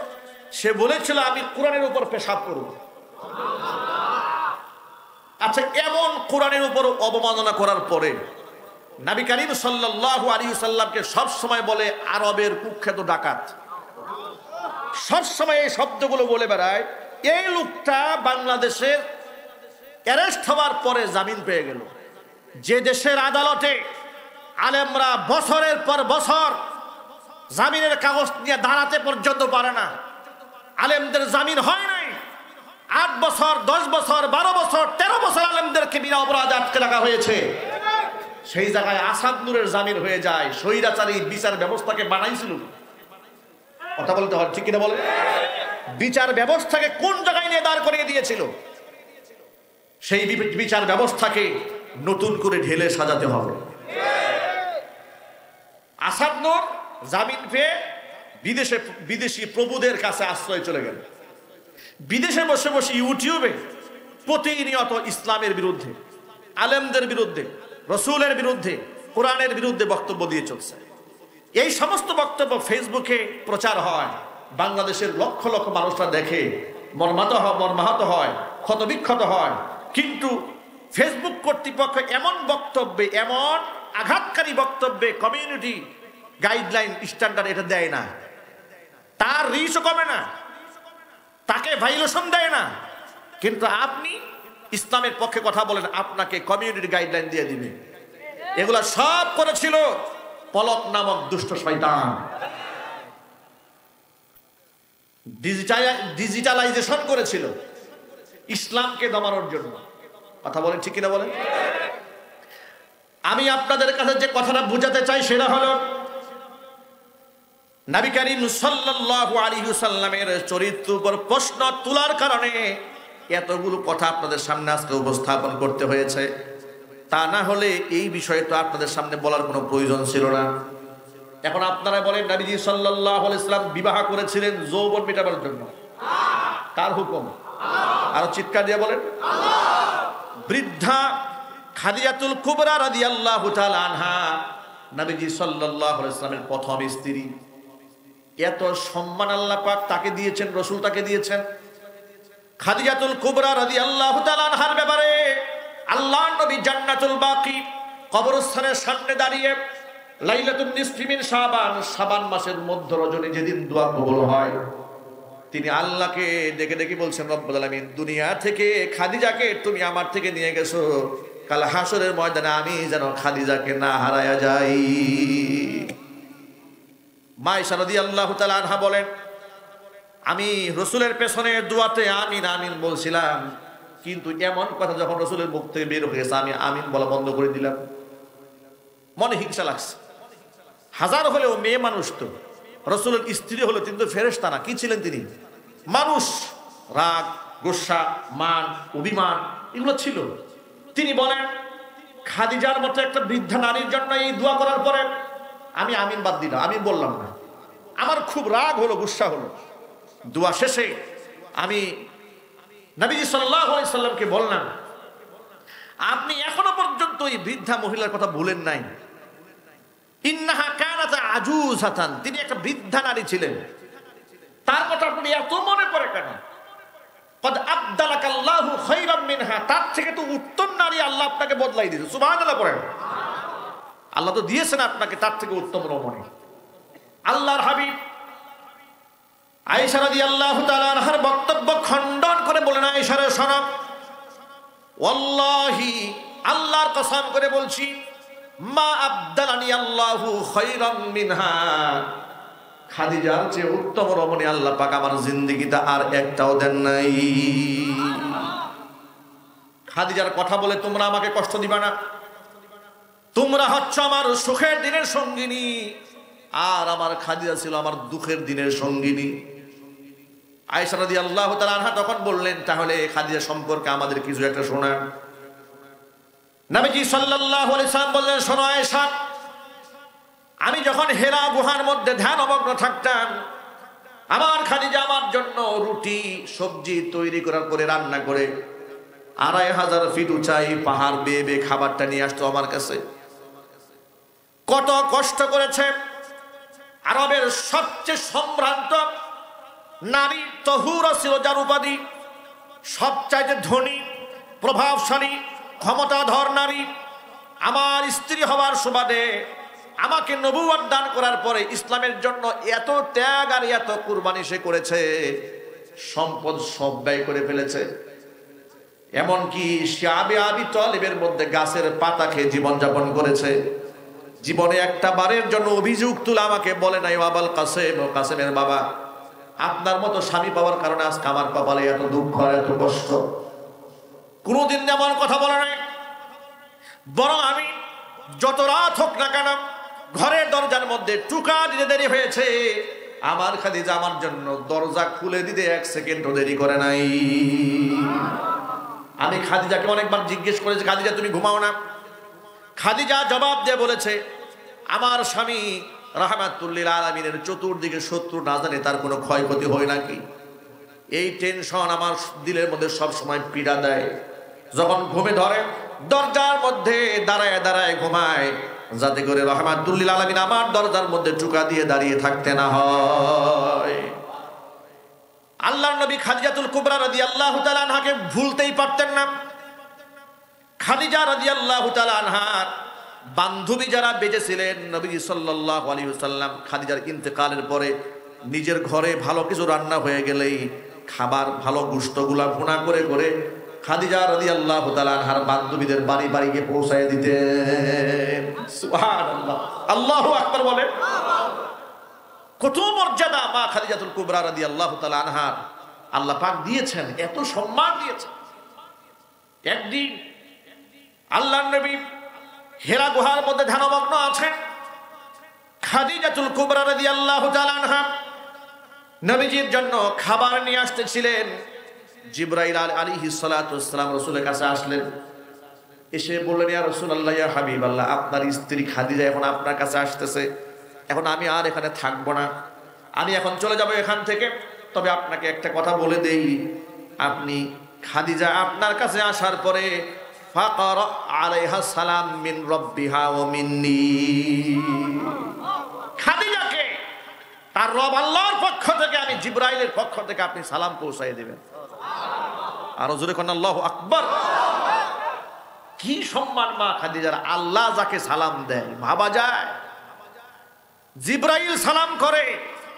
সে বলেছিল আমি কোরআনের উপর পেশাব করব। আচ্ছা, এমন কোরআনের উপর অবমাননা করার পরে নবী করিম সাল্লাল্লাহু আলাইহি সাল্লামকে সব সময় বলে আরবের কুখ্যাত ডাকাত, সব সময় এই শব্দগুলো বলে বেড়ায়। এই লোকটা বাংলাদেশের অ্যারেস্ট হওয়ার পরে জামিন পেয়ে গেল। যে দেশের আদালতে আলেমরা বছরের পর বছর জামিনের কাগজ নিয়ে দাঁড়াতে পর্যন্ত পারে না, আলেমদের জামিন হয় নাই। 8 বছর, 10 বছর, 12 বছর, 13 বছর আলেমদেরকে বিনা অপরাধে আটকে রাখা হয়েছে। সেই জায়গায় আসাদ নূরের জামিন হয়ে যায়। স্বৈরাচারী বিচার ব্যবস্থাকে বানাইছিল। কথা বলতে হয়, ঠিক কিনা বলে? বিচার ব্যবস্থাকে কোন জায়গায় নিয়ে দাঁড় করিয়ে দিয়েছিল? সেই বিচার ব্যবস্থাকে নতুন করে ঢেলে সাজাতে হবে। আসাদ নূর জামিন পেয়ে বিদেশি প্রভুদের কাছে আশ্রয় চলে গেল। বিদেশে বসে বসে ইউটিউবে প্রতিনিয়ত ইসলামের বিরুদ্ধে, আলেমদের বিরুদ্ধে, রসুলের বিরুদ্ধে, কোরআনের বিরুদ্ধে বক্তব্য দিয়ে চলছে। এই সমস্ত বক্তব্য ফেসবুকে প্রচার হয়। বাংলাদেশের লক্ষ লক্ষ মানুষরা দেখে, মর্মাহত হয়, ক্ষতবিক্ষত হয়। কিন্তু ফেসবুক কর্তৃপক্ষ এমন বক্তব্যে, এমন আঘাতকারী বক্তব্যে কমিউনিটি গাইডলাইন স্ট্যান্ডার্ড এটা দেয় না, তার রিচও কমে না, তাকে ভাইলেশন দেয় না। কিন্তু আপনি ইসলামের পক্ষে কথা বলেন, আপনাকে কমিউনিটি গাইডলাইন দিয়ে দিবে। এগুলা সব করেছিল পলক নামক দুষ্ট শয়তান। ডিজিটালাইজেশন করেছিল ইসলামকে দমানোর জন্য। কথা বলেন, ঠিক কিনা বলেন? আমি আপনাদের কাছে যে কথাটা বুঝাতে চাই সেটা হলো, নবী করিম সাল্লাল্লাহু আলাইহি ওয়াসাল্লামের চরিত্রের উপর প্রশ্ন তোলার কারণে এতগুলো কথা আপনাদের সামনে আজকে উপস্থাপন করতে হয়েছে। তা না হলে এই বিষয়ে তো আপনাদের সামনে বলার কোনো প্রয়োজন ছিল না। এখন আপনারা বলেন, নবীজি সাল্লাল্লাহু আলাইহি ওয়াসাল্লাম বিবাহ করেছিলেন যৌবন মেটাবার জন্য। কার হুকুম? আরো চিৎকার দিয়ে বলেন। বৃদ্ধা খাদিজাতুল কুবরা রাদিয়াল্লাহু তাআলা আনহা, নবীজি সাল্লাল্লাহু আলাইহি ওয়াসাল্লামের প্রথম স্ত্রী। এত সম্মান আল্লাহ পাক তাকে দিয়েছেন, রাসূল তাকে দিয়েছেন। খাদিজাতুল কুবরা রাদিয়াল্লাহু তাআলা আনহার ব্যাপারে আল্লাহর নবী জান্নাতুল বাকি কবরস্থানের সামনে দাঁড়িয়ে লাইলাতুন নিসফি মিন শাবান মাসের মধ্য রজনী যেদিন দোয়া কবুল হয়, তিনি আল্লাহকে ডেকে ডেকে বলছেন, রব্বুল আলামিন, দুনিয়া থেকে খাদিজাকে তুমি আমার থেকে নিয়ে গেছো, কাল হাসরের ময়দানে আমি যেন খাদিজাকে না হারায়া যাই। মা আয়েশা রাদিয়াল্লাহু তাআলা আনহা বলেন, আমি রাসূলের পেছনে দোয়াতে আমিন আমিন বলছিলাম, কিন্তু এমন কথা যখন রাসূলের মুখ থেকে বের হয়ে গেছে, আমি আমিন বলা বন্ধ করে দিলাম। মনে হিংসা লাগছে। হাজার হলেও মেয়ে মানুষ, তো রাসূলের স্ত্রী হলো, কিন্তু ফেরেশতা না। কি ছিলেন তিনি? মানুষ। রাগ, গোসা, মান, অভিমান এগুলো ছিল। তিনি বলেন, খাদিজার মতো একটা বৃদ্ধা নারীর জন্য এই দোয়া করার পরে আমি আমিন বাদ দিলাম, আমি বললাম না। আমার খুব রাগ হলো, গুসা হলো। দোয়া শেষে আমি নবীজি সাল্লাল্লাহু আলাইহি সাল্লামকে বললাম, আপনি এখনো পর্যন্ত এই বৃদ্ধা মহিলার কথা ভুলেন নাই। ইন্নাহা কানাত আজুজাতান, তিনি একটা বৃদ্ধা নারী ছিলেন, তার কথা আপনি এত মনে পড়ে কেন? কদ আবদালাকাল্লাহু খায়রাম মিনহা, তার থেকে তো উত্তম নারী আল্লাহ আপনাকে বদলাই দিয়েছে। সুবহানাল্লাহ পড়েন। আল্লাহ তো দিয়েছেন আপনাকে তার থেকে উত্তম রমণী। আল্লাহর হাবিব আয়েশা রাদিয়াল্লাহু তাআলা আনহার বক্তব্য খণ্ডন করে বলেন, আয়েশা রে শোনো, ওয়াল্লাহি, আল্লাহর কসম করে বলছি, মা আবদালানি আল্লাহু খায়রাম মিনহা, খাদিজার চেয়ে উত্তম রমণী আল্লাহ পাক আমার জিন্দেগিতে আর একটাও দেন নাই। খাদিজার কথা বলে তোমরা আমাকে কষ্ট দিবা না। তোমরা হচ্ছ আমার সুখের দিনের সঙ্গিনী, আর আমার খাদিজা ছিল আমার দুঃখের দিনের সঙ্গিনী। আয়েশা রাদিয়াল্লাহু তাআলা আনহা তখন বললেন, তাহলে খাদিজা সম্পর্কে আমাদের কিছু একটা শোনান। নবীজি সাল্লাল্লাহু আলাইহি সাল্লাম বললেন, শোনো আয়েশা, আমি যখন হেরা গুহার মধ্যে ধ্যানমগ্ন থাকতাম, আমার খাদিজা আমার জন্য রুটি সবজি তৈরি করার পরে রান্না করে 2500 ফিট উঁচাই পাহাড় বেয়ে বেয়ে খাবারটা নিয়ে আসতো আমার কাছে। কত কষ্ট করেছে। আরবের সবচেয়ে সম্ভ্রান্ত নারী তহুরা ছিল যার উপাধি, সবচাইতে ধনী, প্রভাবশালী, ক্ষমতাধর নারী। আমার স্ত্রী হওয়ার সুবাদে আমাকে নবুয়ত দান করার পরে ইসলামের জন্য এত ত্যাগ আর এত কুরবানি সে করেছে, সম্পদ সব ব্যয় করে ফেলেছে। এমনকি সে আবি তালেবের মধ্যে গাছের পাতা খেয়ে জীবনযাপন করেছে। জীবনে একটা বারের জন্য অভিযোগ তুলে আমাকে বলে নাই, আবাল কাসেম, ও কাসেমের বাবা, আপনার মতো স্বামী পাওয়ার কারণে আজকে আমার কপালে এত দুঃখ আর এত কষ্ট। কোনোদিন এমন কথা বলে নাই। বরং আমি যত রাত হোক না কেন ঘরের দরজার মধ্যে টুকা দিতে দেরি হয়েছে, আমার খাদিজা আমার জন্য দরজা খুলে দিতে 1 সেকেন্ডও দেরি করে নাই। আমি খাদিজাকে অনেকবার জিজ্ঞেস করেছি, খাদিজা তুমি ঘুমাও না? খাদিজা জবাব দিয়ে বলেছে, আমার স্বামী রাহমাতুল্লিল আলামিনের চতুর্দিকে শত্রু, না জানে তার কোনো ক্ষয়ক্ষতি হয় নাকি। এই টেনশন আমার দিলের মধ্যে সব সময় পীড়া দেয়। যখন ঘুমে ধরে দরজার মধ্যে দাঁড়ায় দাঁড়ায় ঘুমায়, যাতে করে রাহমাতুল্লিল আলামিন আমার দরজার মধ্যে টুকা দিয়ে দাঁড়িয়ে থাকতে না হয়। আল্লাহর নবী খাদিজাতুল কুবরা রাদিয়াল্লাহু তাআলা আনহাকে ভুলতেই পারতেন না। খাদিজা রাদিয়াল্লাহু তাআলা আনহার বান্ধবী যারা বেঁচে ছিলেন, নবীজি সাল্লাল্লাহু আলাইহি ওয়াসাল্লাম খাদিজার ইন্তেকালের পরে নিজের ঘরে ভালো কিছু রান্না হয়ে গেলেই খাবার ভালো গোশতগুলা ভুনা করে করে খাদিজা রাদিয়াল্লাহু তাআলা আনহার বান্ধবীদের বাড়ি বাড়ি গিয়ে পৌঁছায় দিতেন। সুবহানাল্লাহ, আল্লাহু আকবার বলে। কত মর্যাদা মা খাদিজাতুল কুবরা রাদিয়াল্লাহু তাআলা আনহার আল্লাহ পাক দিয়েছেন, এত সম্মান দিয়েছেন। একদিন আল্লাহর নবী হেরা গুহার মধ্যে ধ্যানমগ্ন আছেন। খাদিজাতুল কুবরা রাদিয়াল্লাহু তাআলা আনহা নবীজির জন্য খাবার নিয়ে আসতেছিলেন। জিবরাইল আলাইহিস সালাতু ওয়াস সালাম রাসূলের কাছে আসলেন। এসে বললেন, ইয়া রাসূলুল্লাহ, ইয়া হাবিবাল্লাহ, আপনার স্ত্রী খাদিজা এখন আপনার কাছে আসতেছে। এখন আমি আর এখানে থাকবো না, আমি এখন চলে যাব এখান থেকে। তবে আপনাকে একটা কথা বলে দেই, আপনি খাদিজা আপনার কাছে আসার পরে ফাকারা আলাইহা সালাম মিন রাব্বিহা ওয়া মিন্নি, খাদিজাকে তার রব আল্লাহর পক্ষ থেকে, আমি জিবরাইলের পক্ষ থেকে আপনি সালাম পৌঁছায় দিবেন। আর জোরে কোন আল্লাহু আকবার। কি সম্মান মা খাদিজার! আল্লাহ যাকে সালাম দেয় ভাবা যায়। জিবরাইল সালাম করে,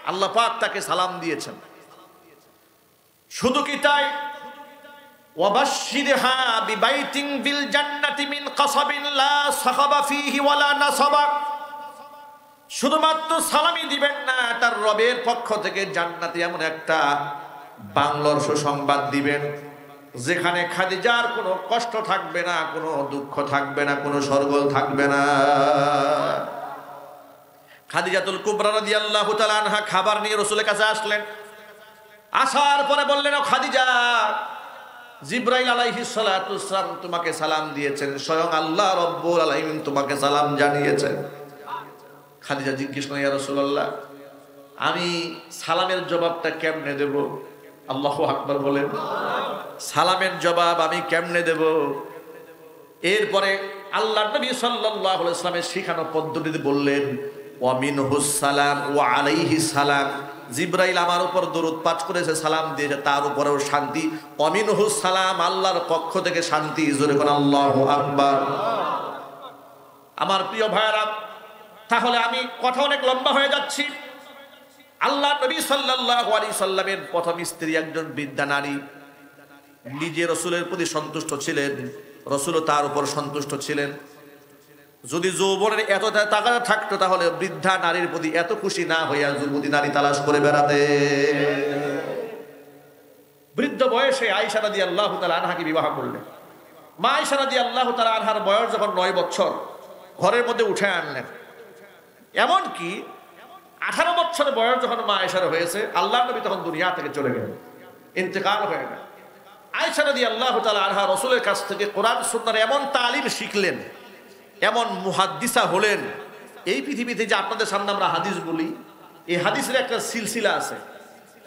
আল্লাহ পাক তাকে সালাম দিয়েছেন। শুধু কি তাই, ওয়াবাশশিরহা বিবাইতিন বিল জান্নাতি মিন কাসাবিন লা সাখাবা ফীহি ওয়ালা নাসাবা। শুধুমাত্র সালামই দিবেন না, তার রবের পক্ষ থেকে জান্নাতে এমন একটা বাংলার সুসংবাদ দিবেন যেখানে খাদিজার কোনো কষ্ট থাকবে না, কোনো দুঃখ থাকবে না, কোনো সরগোল থাকবে না। খাদিজাতুল কুবরা রাদিয়াল্লাহু তাআলা আনহা খাবার নিয়ে রাসূলের কাছে আসলেন। আসার পরে বললেন, ও খাদিজা, জিবরাইল আলাইহিস সালাতু ওয়াস সালাম তোমাকে সালাম দিয়েছেন, স্বয়ং আল্লাহ রাব্বুল আলামিন তোমাকে সালাম জানিয়েছেন। খাদিজা জিজ্ঞেস করেন, ইয়া রাসূলুল্লাহ, আমি সালামের জবাবটা কেমনে দেব? আল্লাহু আকবার বলেন। সালামের জবাব আমি কেমনে দেব? এরপরে আল্লাহর নবী সাল্লাল্লাহু আলাইহি ওয়াসাল্লামের শিখানো পদ্ধতিতে বললেন, ওয়া মিনহুস সালাম ওয়া আলাইহিস সালাম। জিবরাইল আমার উপর দরুদ পাঠ করেছে, সালাম দিয়েছে, তার উপরেও শান্তি। ওয়া মিনহুস সালাম, আল্লাহর পক্ষ থেকে শান্তি। জোরে কোন আল্লাহু আকবার। আমার প্রিয় ভাইরা, তাহলে আমি কথা অনেক লম্বা হয়ে যাচ্ছি। আল্লাহ নবী সাল্লাল্লাহু আলাইহি সাল্লামের প্রথম স্ত্রী একজন বৃদ্ধা নারী, নিজে রাসূলের প্রতি সন্তুষ্ট ছিলেন, রাসূলও তার উপর সন্তুষ্ট ছিলেন। যদি যৌবনের এত টাকা থাকতো তাহলে বৃদ্ধা নারীর প্রতি এত খুশি না হইয়া যুবতী নারী তালাশ করে বেড়াতে। বৃদ্ধ বয়সে আয়েশা রাদিয়াল্লাহু তাআলা আনহাকে বিবাহ করলেন। মা আয়েশা রাদিয়াল্লাহু তাআলা আনহার বয়স যখন 9 বছর, ঘরের মধ্যে উঠে আনলেন। এমনকি 18 বছর বয়স যখন মা আয়েশার হয়েছে, আল্লাহর নবী তখন দুনিয়া থেকে চলে গেলেন, ইন্তেকাল হয়ে গেল। আয়েশা রাদিয়াল্লাহু তাআলা আনহা রাসূলের কাছ থেকে কোরআন সুন্নাহর এমন তালিম শিখলেন, এমন মুহাদ্দিসা হলেন। এই পৃথিবীতে যে আপনাদের সামনে আমরা হাদিস বলি, এই হাদিসের একটা সিলসিলা আছে,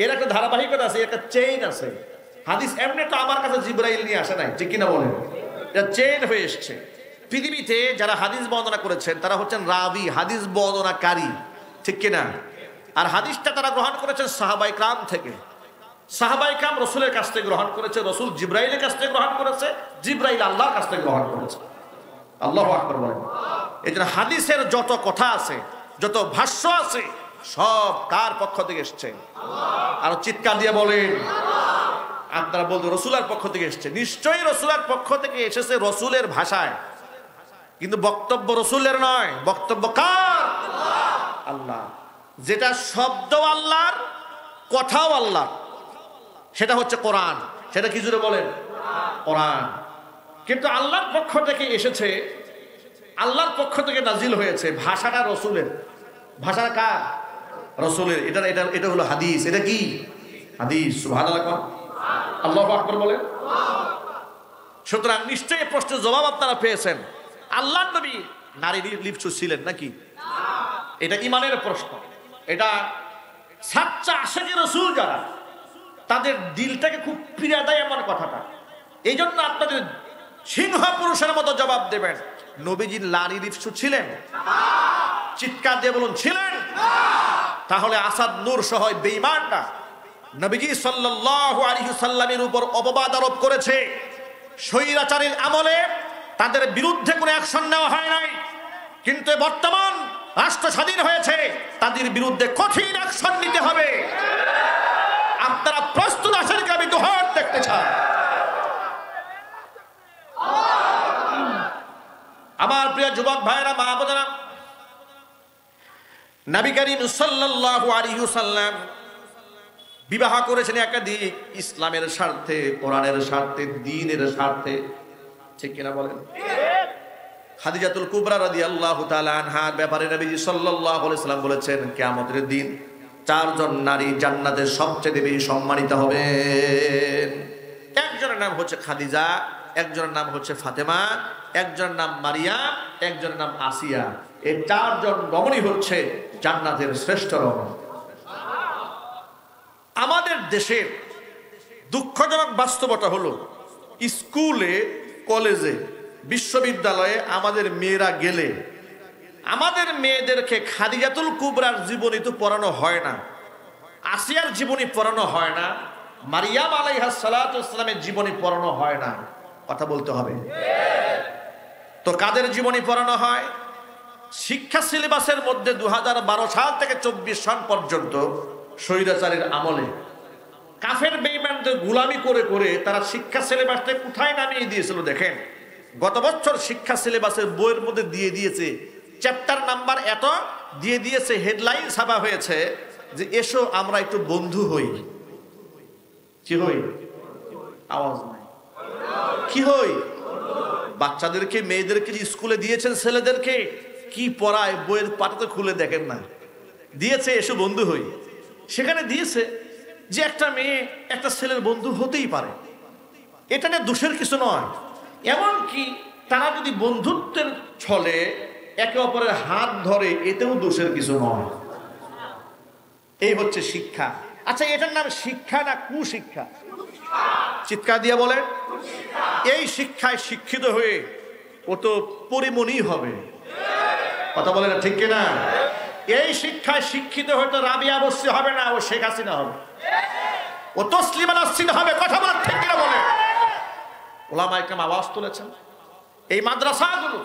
এর একটা ধারাবাহিকতা আছে, একটা চেইন আছে। হাদিস এমনি তো আমার কাছে জিবরাইল নিয়ে আসে নাই, ঠিক কিনা বলেন? এটা চেইন হয়ে এসছে। পৃথিবীতে যারা হাদিস বর্ণনা করেছেন তারা হচ্ছেন রাবি, হাদিস বর্ণনাকারী, ঠিক কিনা? আর হাদিসটা তারা গ্রহণ করেছেন সাহাবায়ে কেরাম থেকে। সাহাবায়ে কেরাম রাসূলের কাছ থেকে গ্রহণ করেছে, রাসূল জিবরাইলের কাছ থেকে গ্রহণ করেছে, জিবরাইল আল্লাহর কাছ থেকে গ্রহণ করেছে। আল্লাহু আকবার বলেন। এই জন্য হাদিসের যত কথা আছে, যত ভাষ্য আছে, সব কার পক্ষ থেকে এসছে? আর চিৎকার দিয়ে বলেন। আপনারা বলতে রসুলের পক্ষ থেকে এসছে, নিশ্চয়ই রসুলের পক্ষ থেকে এসেছে, রসুলের ভাষায়, কিন্তু বক্তব্য রসুলের নয়, বক্তব্য কার? আল্লাহ। যেটা শব্দ আল্লাহর, কথাও আল্লাহ, সেটা হচ্ছে কোরআন। সেটা কি জুড়ে বলেন? কোরআন। কিন্তু আল্লাহর পক্ষ থেকে এসেছে, আল্লাহর পক্ষ থেকে নাজিল হয়েছে, ভাষাটা রসুলের। ভাষাটা কার? রসুলের। এটা এটা এটা হলো হাদিস। এটা কি? হাদিস। সুবহানাল্লাহ, আল্লাহু আকবার বলেন। সুতরাং নিশ্চয়ই প্রশ্নের জবাব আপনারা পেয়েছেন। আল্লাহর নবী নারী লিপ্ত ছিলেন নাকি? এটা ইমানের প্রশ্ন। এটা সাচ্চা আশিকে রাসূল যারা, তাদের দিলটাকে খুব পীড়া দেয় এমন কথাটা। এই জন্য আপনাদের সিংহ পুরুষের মতো জবাব দেবেন, নবীজি নারী লিপ্ত ছিলেন? চিৎকার দিয়ে বলুন, ছিলেন? তাহলে আসাদ নূর সহ বেঈমানটা নবীজি সাল্লাল্লাহু আলাইহি সাল্লামের উপর অপবাদ আরোপ করেছে। স্বৈরাচারীর আমলে তাদের বিরুদ্ধে কোনো অ্যাকশন নেওয়া হয় নাই, কিন্তু বর্তমান রাষ্ট্র স্বাধীন হয়েছে, তাদের বিরুদ্ধে কঠিন অ্যাকশন নিতে হবে। আপনারা প্রস্তুত আছেন কি? আমি দুহাত দেখতে চাই। আমার প্রিয় যুবক ভাইরা, মা বোনেরা, নবী করিম সাল্লাল্লাহু আলাইহি ওয়াসাল্লাম বিবাহ করেছেন একাধিক, ইসলামের স্বার্থে, কোরআনের স্বার্থে, দ্বীনের স্বার্থে, ঠিক কিনা বলেন? খাদিজাতুল কুবরা রাদিয়াল্লাহু তাআলা আনহার ব্যাপারে নবীজি সাল্লাল্লাহু আলাইহি ওয়াসাল্লাম বলেছেন, কিয়ামতের দিন 4 জন নারী জান্নাতের সবচেয়ে বেশি সম্মানিত হবেন। একজনের নাম হচ্ছে খাদিজা, একজনের নাম হচ্ছে ফাতেমা, একজনের নাম মারিয়াম, একজনের নাম আসিয়া। এই 4 জন রমণী হচ্ছে জান্নাতের শ্রেষ্ঠ রমণী। আমাদের দেশের দুঃখজনক বাস্তবতা হলো, স্কুলে, কলেজে, বিশ্ববিদ্যালয়ে আমাদের মেয়েরা গেলে আমাদের মেয়েদেরকে খাদিজাতুল কুবরার জীবনী তো পড়ানো হয় না, আসিয়ার জীবনী পড়ানো হয় না, মারিয়াম আলাইহাস সালাতু ওয়াস সালামের জীবনী পড়ানো হয় না। কথা বলতে হবে। তো কাদের জীবনী পড়ানো হয়? শিক্ষা সিলেবাসের মধ্যে 2012 সাল থেকে 24 সাল পর্যন্ত স্বৈরাচারীর আমলে কাফের বেঈমানদের গোলামি করে করে তারা শিক্ষা সিলেবাসটা কোথায় নামিয়ে দিয়েছিল দেখেন। গত বছর শিক্ষা সিলেবাসের বইয়ের মধ্যে দিয়ে দিয়েছে, চ্যাপ্টার নাম্বার এত দিয়ে দিয়েছে, হেডলাইন ছাপা হয়েছে যে এসো আমরা একটু বন্ধু হই। কি হই? আওয়াজ নাই। কি হই? বাচ্চাদেরকে, মেয়েদেরকে স্কুলে দিয়েছেন, ছেলেদেরকে কি পড়ায় বইয়ের পাতাতে খুলে দেখেন না, দিয়েছে এসো বন্ধু হই। সেখানে দিয়েছে যে একটা মেয়ে একটা ছেলের বন্ধু হতেই পারে, এটা নিয়ে দোষের কিছু নয়। এমনকি তারা যদি বন্ধুত্বের ছলে একে অপরের হাত ধরে, এতেও দোষের কিছু নয়। এই হচ্ছে শিক্ষা। আচ্ছা, এটার নাম শিক্ষা না কুশিক্ষা? চিৎকার দিয়ে বলেন। এই শিক্ষায় শিক্ষিত হয়ে ও তো পরিমণি হবে। কথা বলে না, ঠিক কিনা? এই শিক্ষায় শিক্ষিত হয়তো রাবিয়া বসরি হবে না, ও শেখ হাসিনা হবে, ও তসলিমা নাসরিন হবে। কথা বলে ঠিক কিনা বলে? ওলামায়ে কেরাম আওয়াজ তুলেছেন। এই মাদ্রাসাগুলো,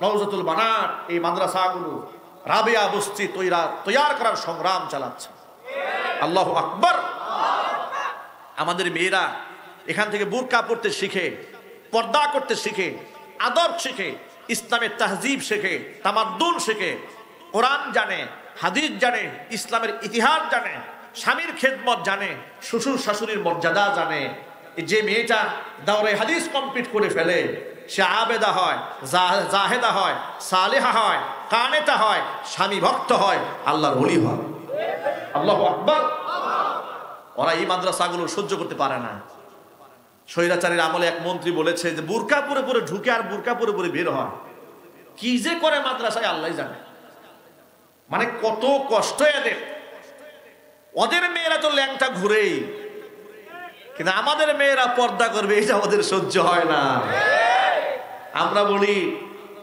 রওজাতুল বানাত, এই মাদ্রাসাগুলো রাবিয়া বসরি তৈয়ার করার সংগ্রাম চালাচ্ছে। আল্লাহু আকবার। আমাদের মেয়েরা এখান থেকে বুরকা পড়তে শিখে, পর্দা করতে শিখে, আদব শিখে, ইসলামের তাহজিব শেখে, তামাদ্দুন শেখে, কোরআন জানে, হাদিস জানে, ইসলামের ইতিহাস জানে, স্বামীর খেদমত জানে, শ্বশুর শাশুড়ির মর্যাদা জানে। যে মেয়েটা দাওরে হাদিস কমপ্লিট করে ফেলে, সে আবেদা হয়, জাহেদা হয়, সালেহা হয়, কানেতা হয়, স্বামী ভক্ত হয়, আল্লাহর ওলি হয়। আল্লাহু আকবার। ওরা এই মাদ্রাসাগুলো সহ্য করতে পারে না। স্বৈরাচারীর আমলে এক মন্ত্রী বলেছে যে বুরকা পরে পরে ঢুকে আর বুরকা পরে পরে বের হয়, কি যে করে মাদ্রাসায় আল্লাহ জানে। মানে কত কষ্ট এদের। ওদের মেয়েরা তো ল্যাংটা ঘুরেই, কিন্তু আমাদের মেয়েরা পর্দা করবে এটা ওদের সহ্য হয় না। আমরা বলি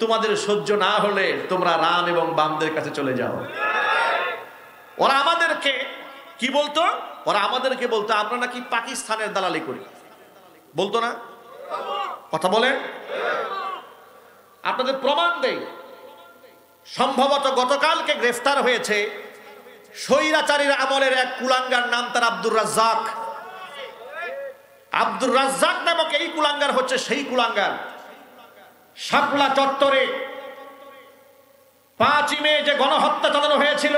তোমাদের সহ্য না হলে তোমরা রাম এবং বামদের কাছে চলে যাও। ওরা আমাদেরকে কি বলতো? ওরা আমাদেরকে বলতো আমরা নাকি পাকিস্তানের দালালি করি, বলতো না? কথা বলেন। আপনাদের প্রমাণ দেই। সম্ভবত গতকালকে গ্রেফতার হয়েছে স্বৈরাচারীর আমলের এক কুলাঙ্গার, নাম তার আব্দুর রাজ্জাক। আব্দুর রাজ্জাক নামক এই কুলাঙ্গার হচ্ছে সেই কুলাঙ্গার শাপলা চত্বরে 5ই মে যে গণহত্যা চালানো হয়েছিল,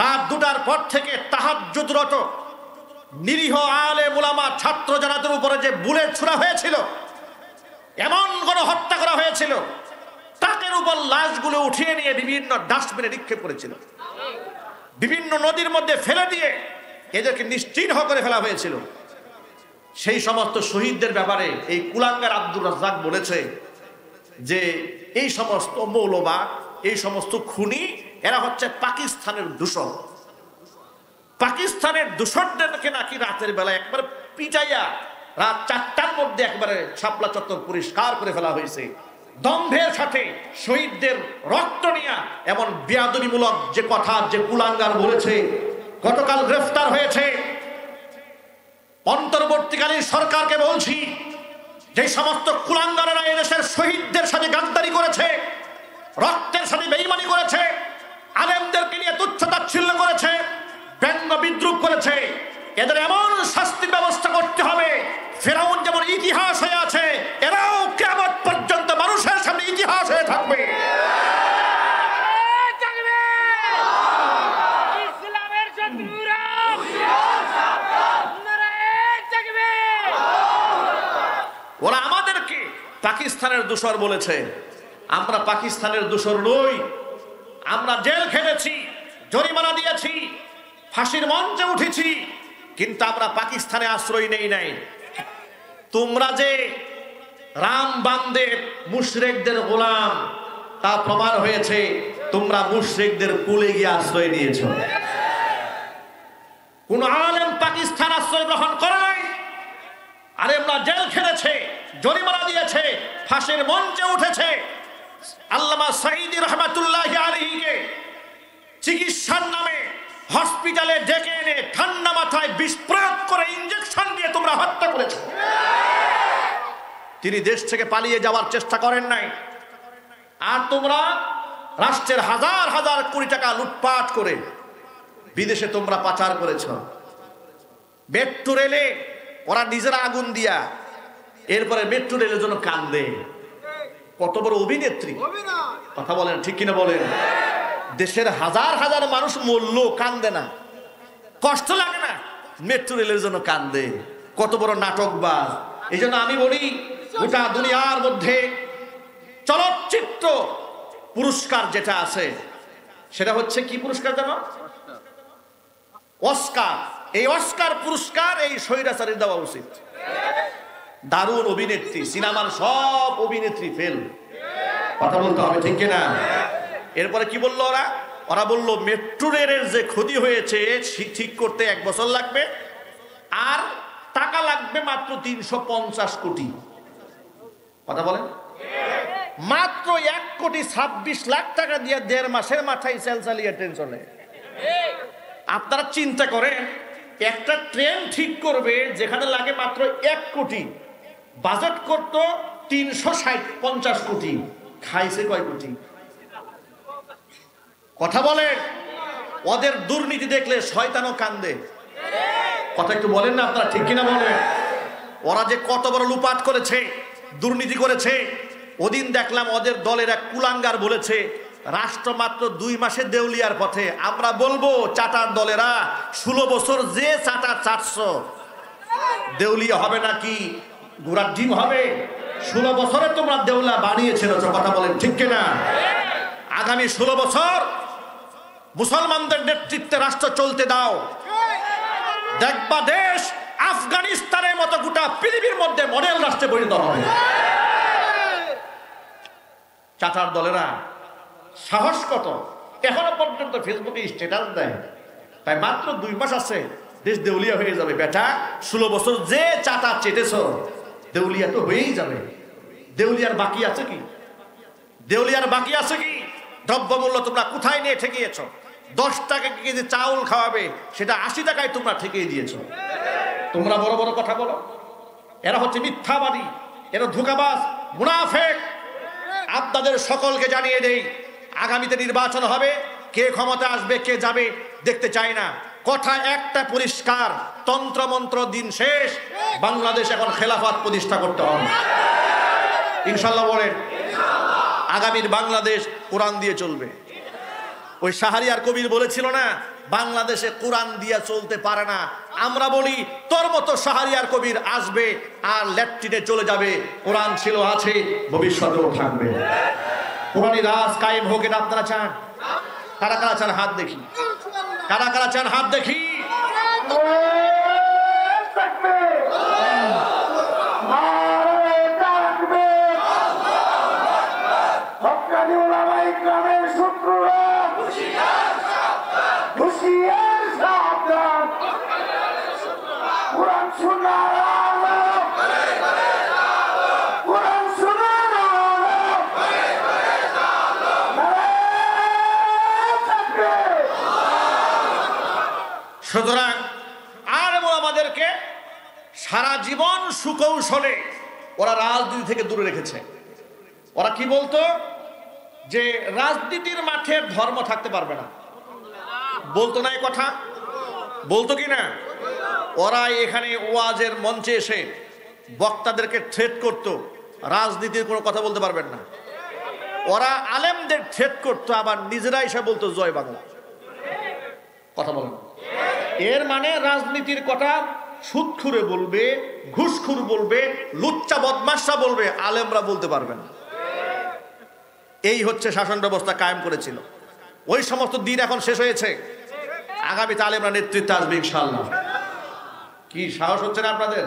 রাত 2টার পর থেকে তাহাজ্জুদরত নিরীহ আলেম উলামা ছাত্র জনতার উপরে যে বুলেট ছোড়া হয়েছিল, এমন গণহত্যা করা হয়েছিল, তাকের উপর লাশগুলো উঠিয়ে নিয়ে বিভিন্ন ডাস্টবিনে নিক্ষেপ করেছিল, বিভিন্ন নদীর মধ্যে ফেলে দিয়ে এদেরকে নিশ্চিহ্ন করে ফেলা হয়েছিল। সেই সমস্ত শহীদদের ব্যাপারে এই কুলাঙ্গার আব্দুর রাজ্জাক বলেছে যে এই সমস্ত মৌলবাদ, এই সমস্ত খুনি, এরা হচ্ছে পাকিস্তানের দূষণ। পাকিস্তানের দূষণদেরকে নাকি রাতের বেলা একবার পিটাইয়া রাত 4টার মধ্যে একবারে শাপলা চত্বর পরিষ্কার করে ফেলা হয়েছে। দম্ভের সাথে শহীদদের রক্ত নিয়া এমন বেয়াদবিমূলক যে কথা যে কুলাঙ্গার বলেছে, গতকাল গ্রেফতার হয়েছে। অন্তর্বর্তীকালীন সরকারকে বলছি, যে সমস্ত কুলাঙ্গারেরা এদেশের শহীদদের সাথে গাদ্দারি করেছে, রক্তের সাথে বেঈমানি করেছে, আলেমদেরকে নিয়ে তুচ্ছ-তাচ্ছিল্য করেছে, ব্যঙ্গ বিদ্রুপ করেছে, এদের এমন শাস্তির ব্যবস্থা করতে হবে ফেরাউন যেমন ইতিহাস হয়ে আছে, এরাও কিয়ামত পর্যন্ত মানুষের সামনে ইতিহাস হয়ে থাকবে। ওরা আমাদেরকে পাকিস্তানের দোসর বলেছে। আমরা পাকিস্তানের দোসর নই। আমরা জেল খেটেছি, জরিমানা দিয়েছি, ফাঁসির মঞ্চে উঠেছি, কিন্তু আমরা পাকিস্তানে আশ্রয় নেই নাই। তোমরা যে রাম বামদের মুশরিকদের গোলাম, তা প্রমাণ হয়েছে। তোমরা মুশরিকদের কুলে গিয়ে আশ্রয় নিয়েছো। কোন আলেম পাকিস্তান আশ্রয় গ্রহণ করে নাই। আলেমরা জেল খেটেছে, জরিমানা দিয়েছে, ফাঁসির মঞ্চে উঠেছে। আল্লামা সাঈদী রহমাতুল্লাহি আলাইহিকে চিকিৎসার নামে হসপিটালে ডেকে এনে ঠান্ডা মাথায় বিষ প্রয়োগ করে ইনজেকশন দিয়ে তোমরা হত্যা করেছো। তিনি দেশ থেকে পালিয়ে যাওয়ার চেষ্টা করেন নাই। আর তোমরা রাষ্ট্রের হাজার হাজার কোটি টাকা লুটপাট করে বিদেশে তোমরা পাচার করেছ। মেট্রো রেলে ওরা নিজেরা আগুন দিয়া, এরপরে মেট্রো রেলের জন্য কান্দে। কত বড় অভিনেত্রী, কথা বলেন ঠিক কিনা বলেন? দেশের হাজার হাজার মানুষ মরল, কান্দে না, কষ্ট লাগে না, মেট্রো রেলের জন্য কান্দে। কত বড় নাটকবাজ। এই জন্য আমি বলি, গোটা দুনিয়ার মধ্যে চলচ্চিত্র পুরস্কার যেটা আছে, সেটা হচ্ছে কি পুরস্কার জানো? অস্কার। এই অস্কার পুরস্কার এই স্বৈরাচারীর দেওয়া উচিত। দারুণ অভিনেত্রী, সিনেমার সব অভিনেত্রী ফেল, কথা বলতে হবে ঠিক কিনা? এরপরে কি বললো ওরা? ওরা বললো মেট্রো রেলের যে ক্ষতি হয়েছে ঠিক করতে 1 বছর লাগবে, আর টাকা লাগবে মাত্র 350 কোটি। কথা বলেন? মাত্র 1,26,00,000 টাকা দিয়ে 1.5 মাসের মাথায় সেল চালিয়ে ট্রেন চলে। আপনারা চিন্তা করেন, একটা ট্রেন ঠিক করবে যেখানে লাগে মাত্র 1 কোটি, বাজেট করত 350 কোটি, খাইছে কয় কোটি? কথা বলে। ওদের দুর্নীতি দেখলে শয়তানও কান্দে। কথা একটু বলেন না আপনারা, ঠিক কিনা বলেন? ওরা যে কত বড় লুপাট করেছে, দুর্নীতি করেছে। ওদিন দেখলাম ওদের দলের এক কুলাঙ্গার বলেছে রাষ্ট্র মাত্র 2 মাসে দেউলিয়ার পথে। আমরা বলবো চাটার দলেরা 16 বছর যে চাটা চাটছো, দেউলিয়া হবে নাকি ঘোড়ার ডিম হবে? 16 বছরে তোমরা দেউলা বানিয়েছিল। কথা বলেন ঠিক কিনা? আগামী 16 বছর মুসলমানদের নেতৃত্বে রাষ্ট্র চলতে দাও, দেখবা দেশ আফগানিস্তানের মতো গোটা পৃথিবীর মধ্যে মডেল রাষ্ট্রে পরিণত হবে। চাচার দলেরা সাহস কত, এখনো পর্যন্ত ফেসবুকে স্ট্যাটাস দেয়, তাই মাত্র 2 মাস আছে দেশ দেউলিয়া হয়ে যাবে। বেটা 16 বছর যে চাটা চেটেছ, দেউলিয়া তো হয়েই যাবে। দেউলিয়ার বাকি আছে কি? দেউলিয়ার বাকি আছে কি? দ্রব্যমূল্য তোমরা কোথায় নিয়ে ঠেকিয়েছ? 10 টাকা কেজি চাউল খাওয়াবে, সেটা 80 টাকায় তোমরা ঠেকিয়ে দিয়েছ। তোমরা বড় বড় কথা বলো, এরা হচ্ছে মিথ্যাবাদী, এরা ধোঁকাবাজ, মুনাফেক। আপনাদের সকলকে জানিয়ে দেই, আগামীতে নির্বাচন হবে, কে ক্ষমতা আসবে কে যাবে দেখতে চাই না। কথা একটা পরিষ্কার, তন্ত্রমন্ত্র দিন শেষ, বাংলাদেশ এখন খেলাফত প্রতিষ্ঠা করতে হবে ইনশাল্লাহ। বলেন আগামীর বাংলাদেশ কোরআন দিয়ে চলবে। ওই শাহরিয়ার কবির বলেছিল না, বাংলাদেশে কোরআন দিয়ে চলতে পারে না। আমরা বলি তোর মতো শাহরিয়ার কবির আসবে আর ল্যাট্রিনে চলে যাবে। কোরআন ছিল, আছে, ভবিষ্যতেও থাকবে। কোরআনী রাজ কায়েম হোক, এটা আপনারা চান? কারা কারা চান হাত দেখি, কারা কারা চান হাত দেখি। সুতরাং আর আমাদেরকে সারা জীবন সুকৌশলে ওরা রাজনীতি থেকে দূরে রেখেছে। ওরা কি বলতো যে রাজনীতির মাঠে ধর্ম থাকতে পারবে না, বলতো না এই কথা? বলতো কি না? ওরা এখানে ওয়াজের মঞ্চে এসে বক্তাদেরকে থ্রেট করত, রাজনীতির কোনো কথা বলতে পারবেন না। ওরা আলেমদের থ্রেট করত, আবার নিজেরা এসে বলতো জয় বাংলা। কথা বলেন, এর মানে রাজনীতির কথা সুদখুরে বলবে, ঘুষখুর বলবে, লুচ্চা বদমাশরা বলবে, আলেমরা বলতে পারবে না। এই হচ্ছে শাসন ব্যবস্থা কায়েম করেছিল। ওই সমস্ত দিন এখন শেষ হয়েছে। আগামীতে আলেমরা নেতৃত্বে আসবে ইনশাআল্লাহ। কি সাহস হচ্ছে না আপনাদের?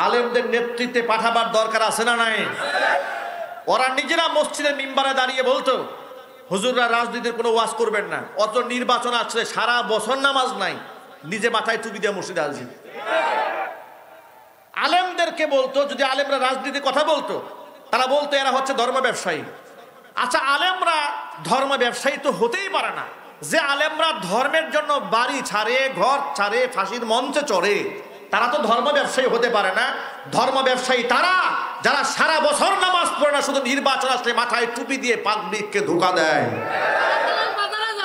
আলেমদের নেতৃত্বে পাঠাবার দরকার আছে না নাই? ওরা নিজেরা মসজিদের মিম্বারে দাঁড়িয়ে বলতো হুজুররা রাজনীতির কোনো ওয়াজ করবেন না, অত নির্বাচন আসলে সারা বছর নামাজ নাই, নিজে মাথায় টুপি দিয়ে মসজিদে আসবে। আলেমদেরকে বলতো, যদি আলেমরা রাজনীতির কথা বলতো, তারা বলতো এরা হচ্ছে ধর্ম ব্যবসায়ী। আচ্ছা, আলেমরা ধর্ম ব্যবসায়ী তো হতেই পারে না। যে আলেমরা ধর্মের জন্য বাড়ি ছাড়ে, ঘর ছাড়ে, ফাঁসির মঞ্চে চড়ে, তারা তো ধর্ম ব্যবসায়ী হতে পারে না। ধর্ম ব্যবসায়ী তারা যারা সারা বছর নামাজ পড়ে না, শুধু নির্বাচন আসলে মাথায় টুপি দিয়ে পাবলিককে ধোঁকা দেয়।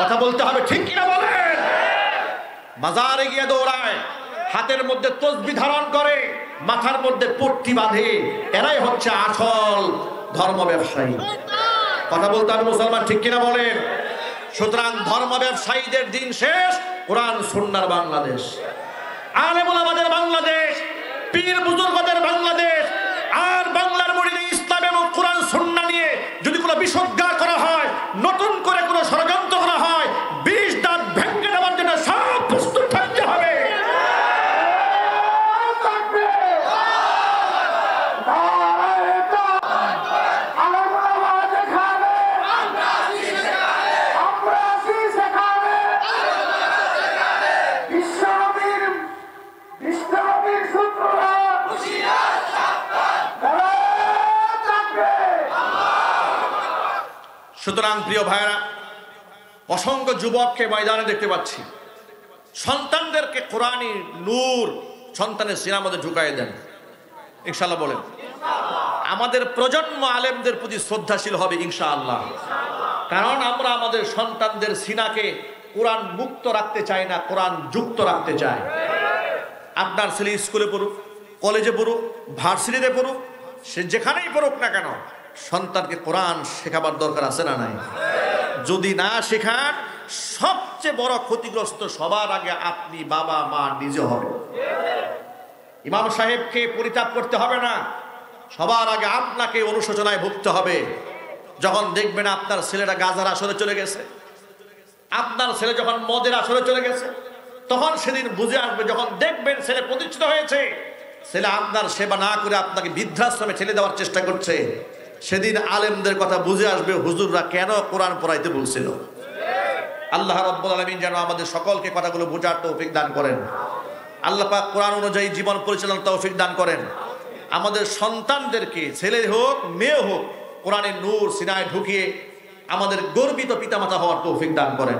কথা বলতে হবে, ঠিক কিনা বলেন? বাজারে গিয়ে দৌড়ায়, হাতের মধ্যে তসবিহ ধারণ করে, মাথার মধ্যে পট্টি বাঁধে, এরাই হচ্ছে আসল ধর্ম ব্যবসায়ী। কথা বলতে হবে মুসলমান, ঠিক কিনা বলেন? সুতরাং ধর্ম ব্যবসায়ীদের দিন শেষ, কোরআন সুন্নাহর বাংলাদেশ, আলেম ওলামাদের বাংলাদেশ, পীর বুজুর্গদের বাংলাদেশ। আর বাংলার মধ্যে ইসলাম এবং কোরআন সুন্নাহ নিয়ে যদি কোনো বিষোদ্গার করা হয়, নতুন করে কোনো ষড়যন্ত্র করা হয়, 20 দাঁত ভেঙে দেওয়ার জন্য সব প্রস্তুত থাকতে হবে। সুতরাং প্রিয় ভাইরা, অসংখ্য যুবককে ময়দানে দেখতে পাচ্ছি। সন্তানদেরকে কোরআনী নূর সন্তানের সিনার মধ্যে ঢুকাই দেন ইনশাআল্লাহ। বলেন আমাদের প্রজন্ম আলেমদের প্রতি শ্রদ্ধাশীল হবে ইনশাআল্লাহ। কারণ আমরা আমাদের সন্তানদের সিনাকে কোরআন মুক্ত রাখতে চাই না, কোরআন যুক্ত রাখতে চাই। আপনার ছেলে স্কুলে পড়ুক, কলেজে পড়ুক, ভার্সিটিতে পড়ুক, সে যেখানেই পড়ুক না কেন, সন্তানকে কোরআন শেখাবার দরকার আছে না নাই? যদি না শেখান, সবচেয়ে বড় ক্ষতিগ্রস্ত সবার আগে আপনি, বাবা মা নিজে হবে। ইমাম সাহেবকে পরিতাপ করতে হবে না, সবার আগে আপনাকে অনুশোচনায় ভুগতে হবে। যখন দেখবেন আপনার ছেলেটা গাজার আসরে চলে গেছে, আপনার ছেলে যখন মদের আসরে চলে গেছে, তখন সেদিন বুঝে আসবে, যখন দেখবেন ছেলে প্রতিষ্ঠিত হয়েছে, ছেলে আপনার সেবা না করে আপনাকে বৃদ্ধাশ্রমে ঠেলে দেওয়ার চেষ্টা করছে, সেদিন আলেমদের কথা বুঝে আসবে হুজুররা কেন কোরআন পড়াইতে বলছিল। আল্লাহ রাব্বুল আলামিন যেন আমাদের সকলকে কথাগুলো বোঝার তৌফিক দান করেন। আল্লাহ পাক কোরআন অনুযায়ী জীবন পরিচালনার তৌফিক দান করেন। আমাদের সন্তানদেরকে, ছেলে হোক মেয়ে হোক, কোরআনের নূর সিনায় ঢুকিয়ে আমাদের গর্বিত পিতামাতা হওয়ার তৌফিক দান করেন।